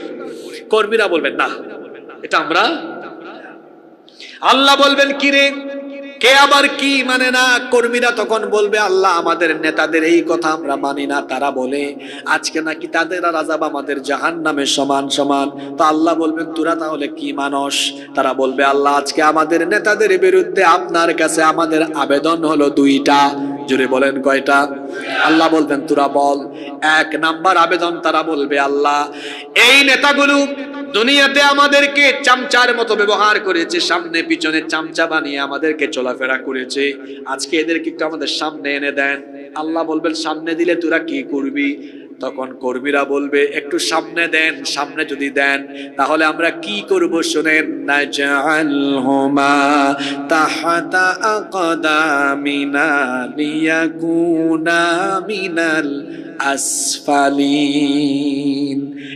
কর্মীরা বলবেন না, এটা আমরা। আল্লাহ বলবেন কি রে, কে আবার কি মানে না? কর্মীরা তখন বলবে, আল্লাহ আমাদের নেতাদের এই কথা আমরা মানি না, তারা বলে আজকে নাকি তাদের আর আযাব আমাদের জাহান্নামের সমান সমান। তো আল্লাহ বলবেন তোরা তাহলে কি মানস? তারা বলবে, আল্লাহ আজকে আমাদের নেতাদের বিরুদ্ধে আপনার কাছে আমাদের আবেদন হলো দুইটা। জোরে বলেন কয়টা? আল্লাহ বলবেন তোরা বল। এক নাম্বার আবেদন তারা বলবে, আল্লাহ এই নেতাগুলো দুনিয়াতে আমাদেরকে চামচার মতো ব্যবহার করেছে, সামনে পিছনে চামচা বানিয়ে আমাদেরকে চলাফেরা করেছে, আজকে এদেরকে একটু আমাদের সামনে এনে দেন। আল্লাহ বলবেন সামনে দিলে তোরা কি করবি? তখন কর্মীরা বলবে একটু সামনে দেন, সামনে যদি দেন তাহলে আমরা কি করব শুনেন, নাজআলহুমা তাহতা আকদামিনা লিয়াকুনা মিনাল আসফালিন।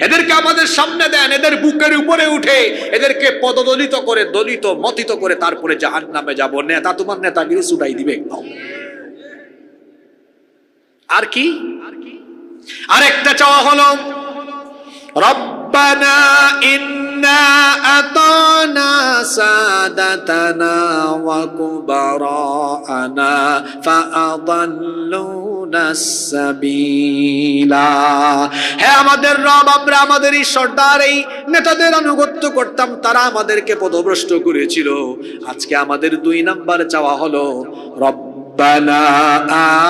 এদেরকে আমাদের সামনে দেন, এদের বুকের উপরে উঠে এদেরকে পদদলিত করে, দলিত মতিত করে তারপরে জাহান্নামে যাব। নেতা তোমার নেতাগিরি ছুটাই দিবে। আর কি? আরেকটা চাওয়া হলো, রব্বানা ইন্না আতানা সাদাতানা ওয়া কুবারানা ফাআদাল্লুনাস সাবিলা। হে আমাদের রব, আমরা আমাদের এই সর্দার, এই নেতাদের আনুগত্য করতাম, তারা আমাদেরকে পথভ্রষ্ট করেছিল। আজকে আমাদের 2 নাম্বার চাওয়া হলো, রব্বানা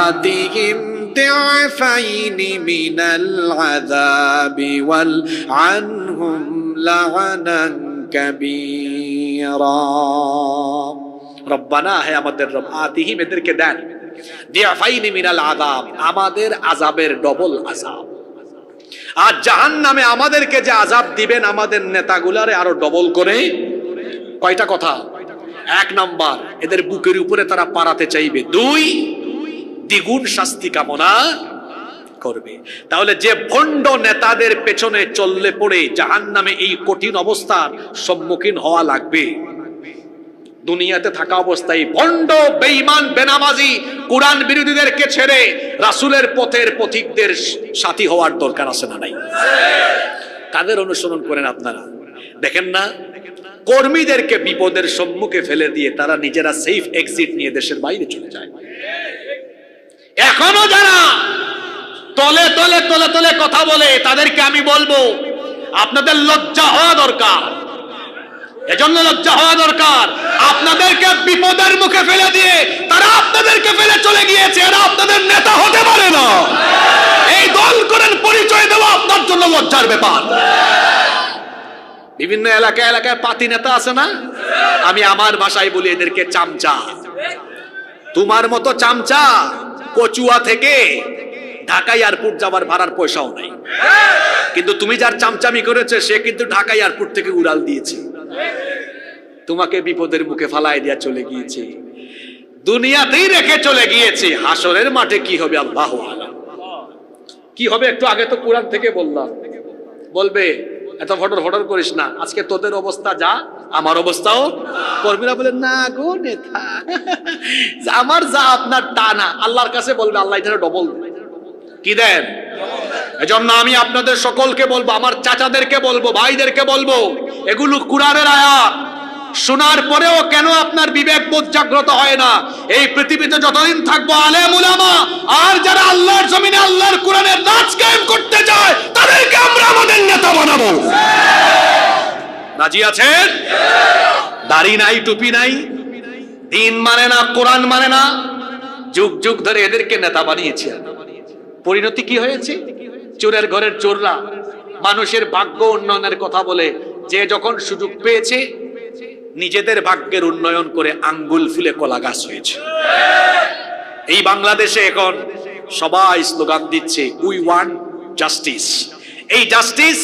আতিহিম ضعفين من العذاب والعنهم لعنا كبيرا। রব্বানা, হে আমাদের রব, আতিহিম এদেরকে দেন, দিআফাইনি মিনাল আযাব, আমাদের আযাবের ডবল আযাব। আর জাহান্নামে আমাদেরকে যে আযাব দিবেন, আমাদের নেতাগুলারে আরো ডবল করে। কয়টা কথা? 1 নাম্বার, এদের বুকের উপরে তারা পারাতে চাইবে। 2, দ্বিগুণ শাস্তি কামনা করবে। তাহলে যে ভণ্ড নেতাদের পেছনে চললে পড়ে জাহান্নামে এই কঠিন অবস্থার সম্মুখীন হওয়া লাগবে। দুনিয়াতে থাকা অবস্থায় ভণ্ড, বেঈমান, বেনামাজি, কোরআন বিরোধীদেরকে ছেড়ে রাসূলের পথের পথিকদের সাথী হওয়ার দরকার আছে না নাই? কাদের অনুসরণ করেন আপনারা? দেখেন না, কর্মীদেরকে বিপদের সম্মুখে ফেলে দিয়ে তারা নিজেরা সেফ এক্সিট নিয়ে দেশের বাইরে চলে যায়। এখনো যারা তলে তলে তলে তলে কথা বলে, তাদেরকে আমি বলবো আপনাদের লজ্জা হওয়া দরকার। এজন্য লজ্জা হওয়া দরকার। আপনাদেরকে বিপদের মুখে ফেলে দিয়ে তারা আপনাদেরকে ফেলে চলে গিয়েছে, এরা আপনাদের নেতা হতে পারে না। এই দল করেন পরিচয় দেওয়া আপনার জন্য লজ্জার ব্যাপার। বিভিন্ন এলাকায় এলাকায় পাতি নেতা আছে না? আমি আমার ভাষায় বলি এদেরকে চামচা। তোমার মতো চামচা কচুয়া থেকে ঢাকা এয়ারপোর্ট যাওয়ার ভাড়ার পয়সাও নাই, কিন্তু তুমি যার চামচামি করেছে সে কিন্তু ঢাকা এয়ারপোর্ট থেকে উড়াল দিয়েছে, তোমাকে বিপদের মুখে ফালাই দিয়া চলে গিয়েছে, দুনিয়াতেই রেখে চলে গিয়েছে। হাসরের মাঠে কি হবে আল্লাহু আলাম। কি হবে একটু আগে তো কোরআন থেকে বললাম। বলবে এত ফটর ফটর করিস না, আজকে তোদের অবস্থা যা আমার অবস্থাও। কর্মীরা বলে না গো নেতা, আমার যা আপনার তা না। আল্লাহর কাছে বলবে আল্লাহ এখানে ডবল কি দেন। এজন্য আমি আপনাদের সকলকে বলবো, আমার চাচাদেরকে বলবো, ভাইদেরকে বলবো, এগুলো কোরআনের আয়াত। শোনার পরেও কেন আপনার বিবেক বোধ জাগ্রত হয় না? এই পৃথিবীতে যতদিন থাকবো আলেম উলামা আর যারা আল্লাহর জমিনে আল্লাহর কোরআনের রাজ কায়েম করতে চায় তাদেরকে আমরা আমাদের নেতা বানাবো। রাজি আছেন? দাড়ি নাই, টুপি নাই, দিন মানে না, কোরআন মানে না, যুগ যুগ ধরে এদেরকে নেতা বানিয়েছে। পরিণতি কি হয়েছে? চোরের ঘরের চোররা মানুষের ভাগ্য উন্নয়নের কথা বলে, যে যখন সুযোগ পেয়েছে নিজেদের ভাগ্যের উন্নয়ন করে আঙ্গুল ফুলে কলা গাছ হয়েছে। এই বাংলাদেশে এখন সবাই স্লোগান দিচ্ছে উই ওয়ান্ট জাস্টিস। এই জাস্টিস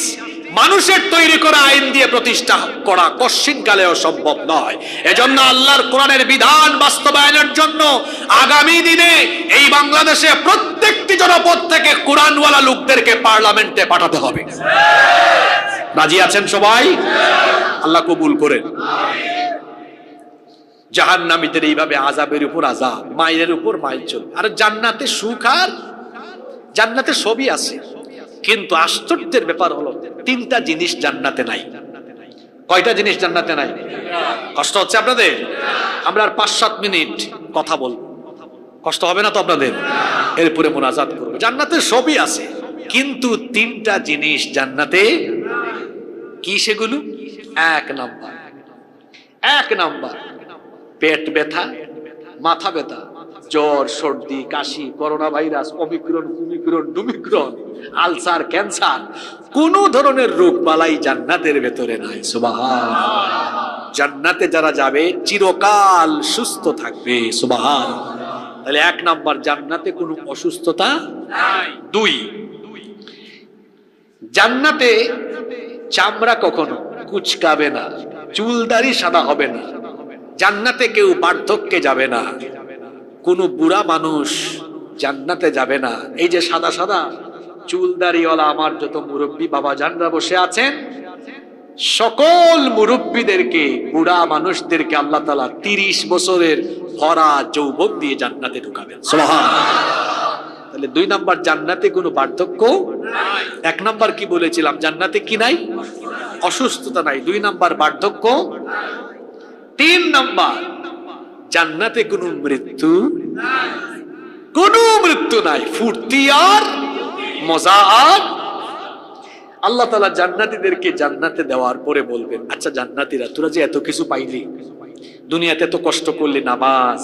মানুষের তৈরি করা আইন দিয়ে প্রতিষ্ঠা করা কশ্চিনকালেও সম্ভব নয়। এজন্য আল্লাহর কোরআনের বিধান বাস্তবায়নের জন্য আগামী দিনে এই বাংলাদেশে প্রত্যেকটি জনপদ থেকে কোরআনওয়ালা লোকদেরকে পার্লামেন্টে পাঠাতে হবে। রাজি আছেন সবাই? আল্লাহ কবুল করেন। জাহান্নামীদের এইভাবে আযাবের উপর আযাব, মাইলের উপর মাইল চলবে। আর জান্নাতে সুখ, আর জান্নাতে সবই আছে, কিন্তু আশ্চর্যের ব্যাপার হলো তিনটা জিনিস জান্নাতে নাই। কয়টা জিনিস জান্নাতে নাই? কষ্ট হচ্ছে আপনাদের? আমরা আর 5-7 মিনিট কথা বলবো, কষ্ট হবে না তো আপনাদের? এরপরে মুনাজাত করবো। জান্নাতে সবই আছে, কিন্তু তিনটা জিনিস জান্নাতে। কি সেগুলো? এক নাম্বার পেট ব্যথা, মাথা ব্যথা, জ্বর, সর্দি, কাশি, করোনা ভাইরাস, অমিক্রন, কুমিক্রন, ডুমিক্রন, আলসার, ক্যান্সার, কোন ধরনের রোগ বালাই জান্নাতের ভেতরে নাই। সুবহানাল্লাহ। জান্নাতে যারা যাবে চিরকাল সুস্থ থাকবে। সুবহানাল্লাহ। তাহলে এক নাম্বার, জান্নাতে কোনো অসুস্থতা নাই। 2, জান্নাতে চামড়া কখনো কুচকাবে না, চুলদাড়ি সাদা হবে না। জান্নাতে কেউ বার্ধক্যে যাবে না, কোন বুড়া মানুষ জান্নাতে যাবে না। এই যে সাদা সাদা চুলদাড়িওয়ালা আমার যত মুরব্বী বাবা জানরা বসে আছেন, সকল মুরব্বীদেরকে, বুড়া মানুষদেরকে আল্লাহ তাআলা 30 বছরের ভরা যৌবন দিয়ে জান্নাতে ঢুকাবেন। সুবহানাল্লাহ। তাহলে 2 নাম্বার, জান্নাতে কোনো বার্ধক্য নাই। 1 নাম্বার কি বলেছিলাম? জান্নাতে কি নাই? অসুস্থতা নাই। 2 নাম্বার, বার্ধক্য। 3 নাম্বার, জান্নাতে কোনো মৃত্যু নাই। কোনো মৃত্যু নাই, ফুর্তি আর মজা। আর আল্লাহ তাআলা জান্নাতীদেরকে জান্নাতে দেওয়ার পরে বলবেন, আচ্ছা জান্নাতীরা, তোরা যে এত কিছু পাইলি, দুনিয়াতে এত কষ্ট করলি, নামাজ,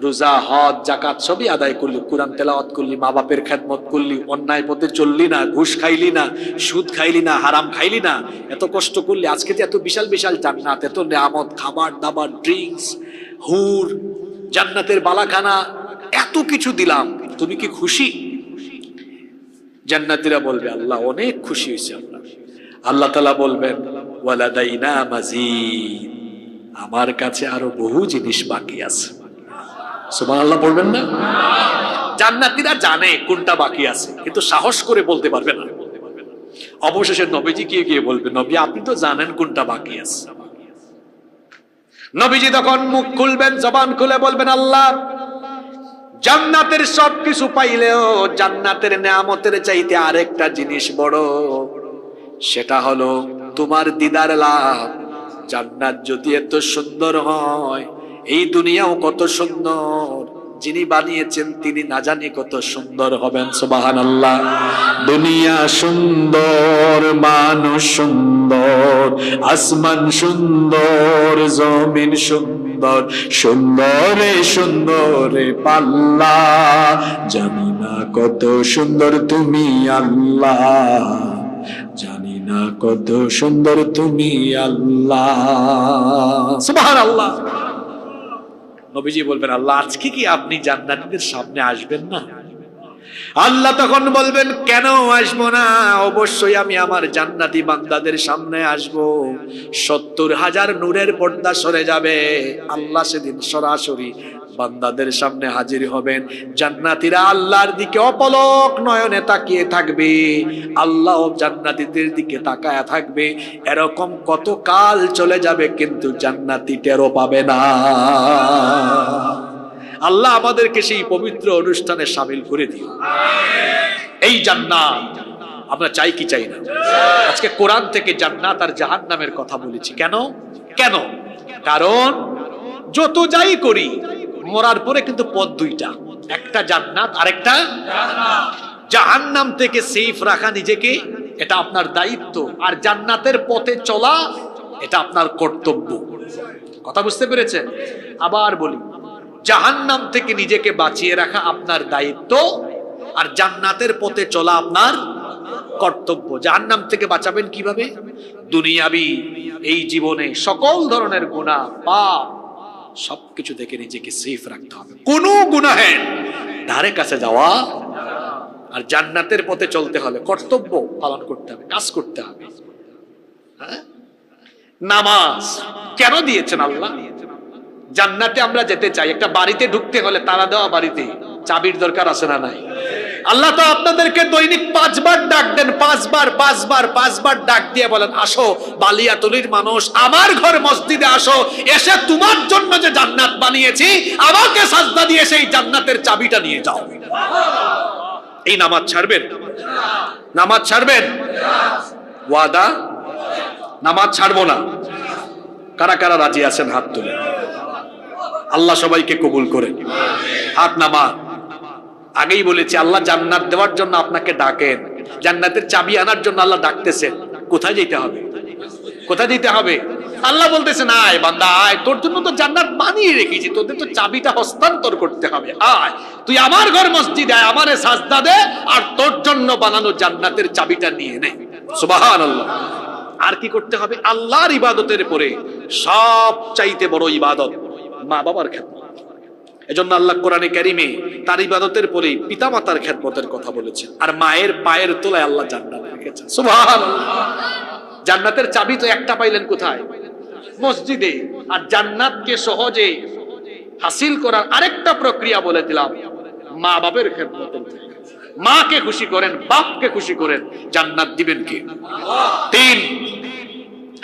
রোজা, হজ, যাকাত সবই আদায় করলি, কোরআন তেলাওয়াত করলি, মা বাপের খেদমত করলি, অন্যায় পথে চললি না, ঘুষ খাইলি না, সুদ খাইলি না, হারাম খাইলি না, এত কষ্ট করলি, আজকে যে এত বিশাল বিশাল জান্নাত, এত নিয়ামত, খাবার দাবার, ড্রিঙ্কস, হুর, জান্নাতের বালাখানা, এত কিছু দিলাম, তুমি কি খুশি? জান্নাতীরা বলবে, আল্লাহ অনেক খুশি হয়েছে আমরা। আল্লাহ তাআলা বলবেন, ওয়ালাদাইনা মাজিদ, আমার কাছে আরো বহু জিনিস বাকি আছে। সুবহানাল্লাহ বলবেন না? জান্নাতীরা জানে কোনটা বাকি আছে, কিন্তু সাহস করে বলতে পারবে না। অবশেষে নবীজি গিয়ে বলবে, নবী আপনি তো জানেন কোনটা বাকি আছে। নবীজি তখন মুখ খুলবেন, জবান খুলে বলবেন, আল্লাহ জান্নাতের সবকিছু পাইলেও জান্নাতের নিয়ামতের চাইতে আরেকটা জিনিস বড়, সেটা হলো তোমার দিদার লাভ। জান্নাত যদি এত সুন্দর হয়, এই দুনিয়াও কত সুন্দর, যিনি বানিয়েছেন তিনি না জানি কত সুন্দর হবেন। সুবহানাল্লাহ। দুনিয়া সুন্দর, মানুষ সুন্দর, আসমান সুন্দর, জমিন সুন্দর, সুন্দরে সুন্দরে পাল্লা, জানি না কত সুন্দর তুমি আল্লাহ, জানি না কত সুন্দর তুমি আল্লাহ। সুবহানাল্লাহ। নবীজি বলবেন, আল্লাহ আজকে কি আপনি জান্নাতীদের সামনে আসবেন না? আল্লাহ তখন বলবেন, কেন আসবো না? অবশ্যই আমি আমার জান্নাতি বান্দাদের সামনে আসবো। 70,000 নূরের পর্দা সরে যাবে। আল্লাহ সেদিন সরাসরি বান্দাদের সামনে হাজির হবেন। জান্নাতীরা আল্লাহর দিকে অপলক নয়নে তাকিয়ে থাকবে, আল্লাহ জান্নাতীদের দিকে তাকায়া থাকবে। এরকম কত কাল চলে যাবে, কিন্তু জান্নাতি টেরও পাবে না। আল্লাহ আমাদেরকে সেই পবিত্র অনুষ্ঠানে শামিল করে দিও। এই জান্নাত আমরা চাই কি চাই না? আজকে কোরআন থেকে জান্নাত আর জাহান্নামের কথা বলেছি। কেন? কারণ যত যাই করি, মরার পরে কিন্তু পথ 2টা, একটা জান্নাত আর একটা জাহান্নাম থেকে সেফ রাখা নিজেকে, এটা আপনার দায়িত্ব। আর জান্নাতের পথে চলা, এটা আপনার কর্তব্য। কথা বুঝতে পেরেছেন? আবার বলি, জাহান্নাম থেকে নিজেকে বাঁচিয়ে রাখা আপনার দায়িত্ব, আর জান্নাতের পথে চলা আপনার কর্তব্য। জাহান্নাম থেকে বাঁচাবেন কিভাবে? দুনিয়াবি এই জীবনে সকল ধরনের গুনাহ, পাপ, সবকিছু থেকে নিজেকে সেফ রাখতে হবে। কোন গুনাহের ধারে কাছে যাওয়া আর জান্নাতের পথে চলতে হলে কর্তব্য পালন করতে হবে, কাজ করতে হবে। নামাজ কেন দিয়েছেন আল্লাহ? জান্নাতে আমরা যেতে চাই, একটা বাড়িতে ঢুকতে হলে তালা দেওয়া বাড়িতে চাবির দরকার আছে না নাই? আল্লাহ তো আপনাদেরকে দৈনিক 5 বার ডাক দেন, 5 বার ডাক দিয়ে বলেন, আসো বালিয়াতলির মানুষ, আমার ঘর মসজিদে আসো, এসে তোমার জন্য যে জান্নাত বানিয়েছি আমাকে সাজদা দিয়ে সেই জান্নাতের চাবিটা নিয়ে যাও। এই নামাজ ছাড়বেন? নামাজ ছাড়বেন? ওয়াদা নামাজ ছাড়বো না। কারা কারা রাজি আছেন হাত তুলে? আল্লাহ সবাইকে কবুল করেন। হাত নামান। আগেই বলেছি আল্লাহ জান্নাত দেওয়ার জন্য আপনাকে ডাকেন, জান্নাতের চাবি আনার জন্য আল্লাহ ডাকতেছেন। কোথায় যেতে হবে? কোথায় যেতে হবে? আল্লাহ বলতেছেন, আয় বান্দা আয়, তোর জন্য তো জান্নাত বানিয়ে রেখেছি, তোদের তো চাবিটা হস্তান্তর করতে হবে। আয় তুই আমার ঘর মসজিদে আয়, আমারে সাজদা দে, আর তোর জন্য বানানো জান্নাতের চাবিটা নিয়ে নে। সুবহানাল্লাহ। আর কি করতে হবে? আল্লাহর ইবাদতের পরে সব চাইতে বড় ইবাদত মা বাবার খেদমত। এজন্য আল্লাহ কোরআনে কারিমে তার ইবাদতের পরে পিতামাতার খেদমতের কথা বলেছেন। আর মায়ের পায়ের তলায় আল্লাহ জান্নাত রেখেছেন। সুবহানাল্লাহ। জান্নাতের চাবি তো একটা পাইলেন কোথায়? মসজিদে। আর জান্নাতকে সহজে হাসিল করার আরেকটা প্রক্রিয়া বলে দিলাম, মা বাবার খেদমতের। মাকে খুশি করেন, বাপকে খুশি করেন, জান্নাত দিবেন কে? 3,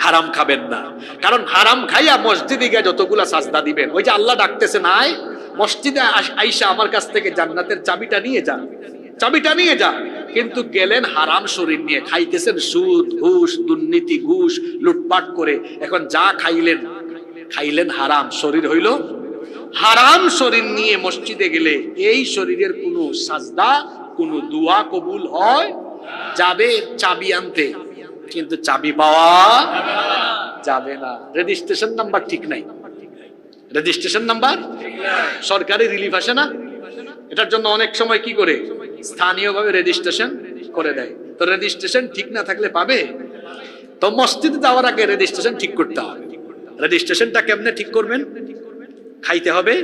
হারাম খাবেন না। কারণ হারাম খাইয়া মসজিদে গিয়ে যতগুলা সাজদা দিবেন, ওই যে আল্লাহ ডাকতেছে নাই, মসজিদে আইসা আমার কাছ থেকে জান্নাতের চাবিটা নিয়ে যা, চাবিটা নিয়ে যা। কিন্তু গেলেন হারাম শরীর নিয়ে, খাইতেছেন সুদ, ঘুষ, দুর্নীতি, ঘুষ, লুটপাট করে। এখন যা খাইলেন, খাইলেন হারাম, শরীর হইল হারাম। শরীর নিয়ে মসজিদে গেলে এই শরীরের কোনো সাজদা, কোনো দোয়া কবুল হয় যাবে চাবি আনতে, কিন্তু চাবি পাওয়া যাবে না। রেজিস্ট্রেশন নাম্বার ঠিক নাই, রেজিস্ট্রেশন নাম্বার সরকারি রিলিফ আসে না, এটার জন্য অনেক সময় কি করে স্থানীয়ভাবে রেজিস্ট্রেশন করে দেয়। তো রেজিস্ট্রেশন ঠিক না থাকলে পাবে? তো মসজিদে যাওয়ার আগে রেজিস্ট্রেশন ঠিক করতে হবে। রেজিস্ট্রেশনটা কেমনে ঠিক করবেন? খাইতে হবে,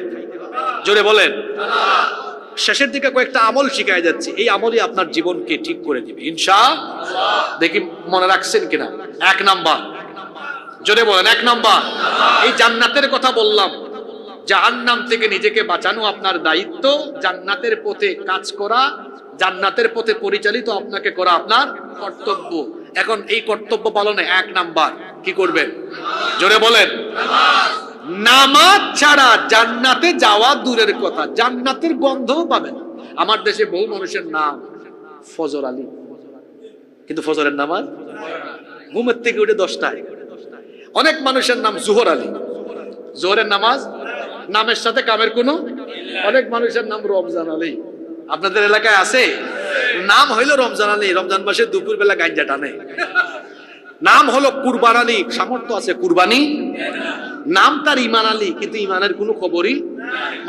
জোরে বলেন। শেষের দিকে কয়েকটা আমল শিখায় যাচ্ছে, এই আমলই আপনার জীবনকে ঠিক করে দিবে ইনশাআল্লাহ। দেখি মনে রাখছেন কিনা। 1 নাম্বার, জোরে বলেন 1 নাম্বার, এই জান্নাতের কথা বললাম। জাহান্নাম থেকে নিজেকে বাঁচানো আপনার দায়িত্ব, জান্নাতের পথে কাজ করা, জান্নাতের পথে পরিচালিত আপনাকে করা আপনার কর্তব্য। এখন এই কর্তব্য পালনে 1 নাম্বার কি করবেন? জোরে বলেন। নামাজ ছাড়া জান্নাতে যাওয়া দূরের কথা, জান্নাতের গন্ধও পাবেন। আমার দেশে বহু মানুষের নাম ফজর আলী, কিন্তু ফজরের নামাজ ঘুমের থেকে উঠে 10টায়। অনেক মানুষের নাম জোহর আলী, জোহরের নামাজ নামের সাথে কামের কোনো। অনেক মানুষের নাম রমজান আলী, আপনাদের এলাকায় আছে? নাম হইল রমজান আলী, রমজান মাসে দুপুর বেলা গাঞ্জা টানে। নাম হলো কুরবান আলী, সামর্থ্য আছে কুরবানি। নাম তার ইমান আলী, কিন্তু ইমানের কোনো খবরই।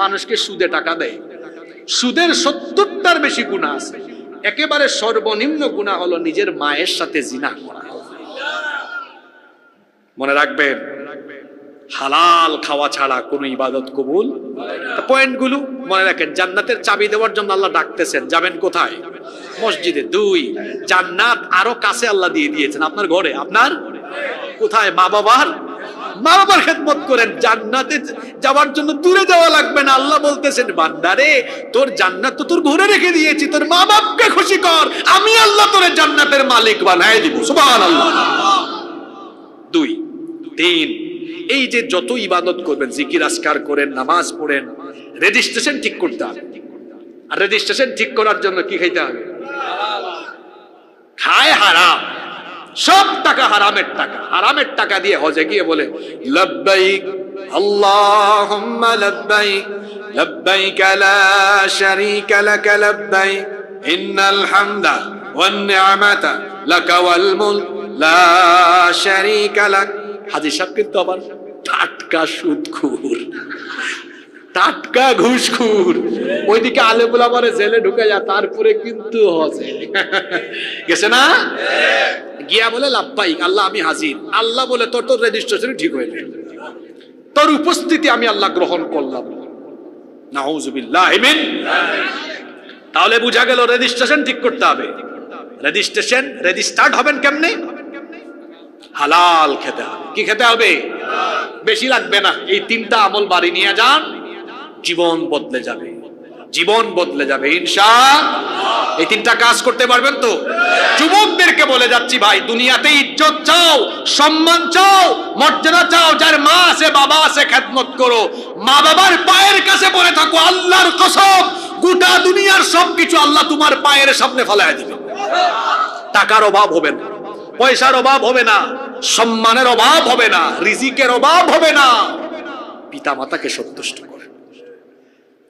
মানুষকে সুদে টাকা দেয়, সুদের 70টার বেশি গুনাহ আছে। একেবারে সর্বনিম্ন গুনাহ হলো নিজের মায়ের সাথে জিনা করা। মনে রাখবেন, হালাল খাওয়া ছাড়া কোনো ইবাদত কবুল। পয়েন্টগুলো মনে রাখেন। জান্নাতের চাবি দেওয়ার জন্য আল্লাহ ডাকতেছেন, যাবেন কোথায়? মসজিদে। 2, জান্নাত আরো কাছে আল্লাহ দিয়ে দিয়েছেন, আপনার ঘরে। আপনার কোথায়? মা বাবার খেদমত করেন। জান্নাতে যাওয়ার জন্য দূরে যাওয়া লাগবে না। আল্লাহ বলতেছেন, বান্দারে তোর জান্নাত তো তোর ঘরে রেখে দিয়েছি, তোর মা বাপকে খুশি কর, আমি আল্লাহ তোর জান্নাতের মালিক বানায় দিব। সুবহানাল্লাহ। 2, 3, এই যে যত ইবাদত করবেন, জিকির আজকার করেন, নামাজ পড়েন, রেজিস্ট্রেশন ঠিক করতে হবে। আর রেজিস্ট্রেশন ঠিক করার জন্য কি খাইতে হবে? খায় হারাম, সব টাকা হারামের টাকা। হারামের টাকা দিয়ে হজে গিয়ে বলে, লব্বাইক আল্লাহুম্মা লব্বাইক লব্বাইক লা শারীকা লাক লব্বাইক ইন্নাল হামদা ওয়ান নি'মাতা লাকা ওয়াল মুলক লা শারীকা লাক। হাজী সাহেব কিন্তু আবার টাটকা সুদখোর, টাটকা ঘুষখোর। ওইদিকে আলেমুল আমারে জেলে ঢুকাইয়া তারপরে কিন্তু হজে গেছে না, গিয়া বলে লাব্বাইক আল্লাহ আমি হাজির। আল্লাহ বলে তোর তোর রেজিস্ট্রেশন ঠিক হয়ে গেল, তোর উপস্থিতি আমি আল্লাহ গ্রহণ করলাম। নাউযুবিল্লাহি মিন। তাহলে বোঝা গেল রেজিস্ট্রেশন ঠিক করতে হবে। রেজিস্টার্ড হবেন কেমনে? হালাল খেতে হবে। কি খেতে হবে? বেশি লাগবে না, এই 3টা আমল বাড়ি নিয়ে যান, জীবন বদলে যাবে, জীবন বদলে যাবে ইনশাআল্লাহ। এই 3টা কাজ করতে পারবেন তো? যুবকদেরকে বলে যাচ্ছি ভাই, দুনিয়াতে ইজ্জত চাও, সম্মান চাও, মর্যাদা চাও, যার মা আছে বাবা আছে খেদমত করো, মা বাবার পায়ের কাছে পড়ে থাকো, আল্লাহর কসম গোটা দুনিয়ার সবকিছু আল্লাহ তোমার পায়ের সামনে ফেলায় দিবে। টাকার অভাব হবে না, পয়সার অভাব হবে না, সম্মানের অভাব হবে না, রিজিকের অভাব হবে না। পিতা মাতাকে সন্তুষ্ট করে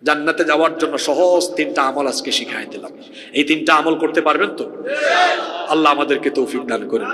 জান্নাতে যাওয়ার জন্য সহজ 3টা আমল আজকে শিখাই দিলাম। এই 3টা আমল করতে পারবেন তো? আল্লাহ আমাদেরকে তৌফিক দান করেন।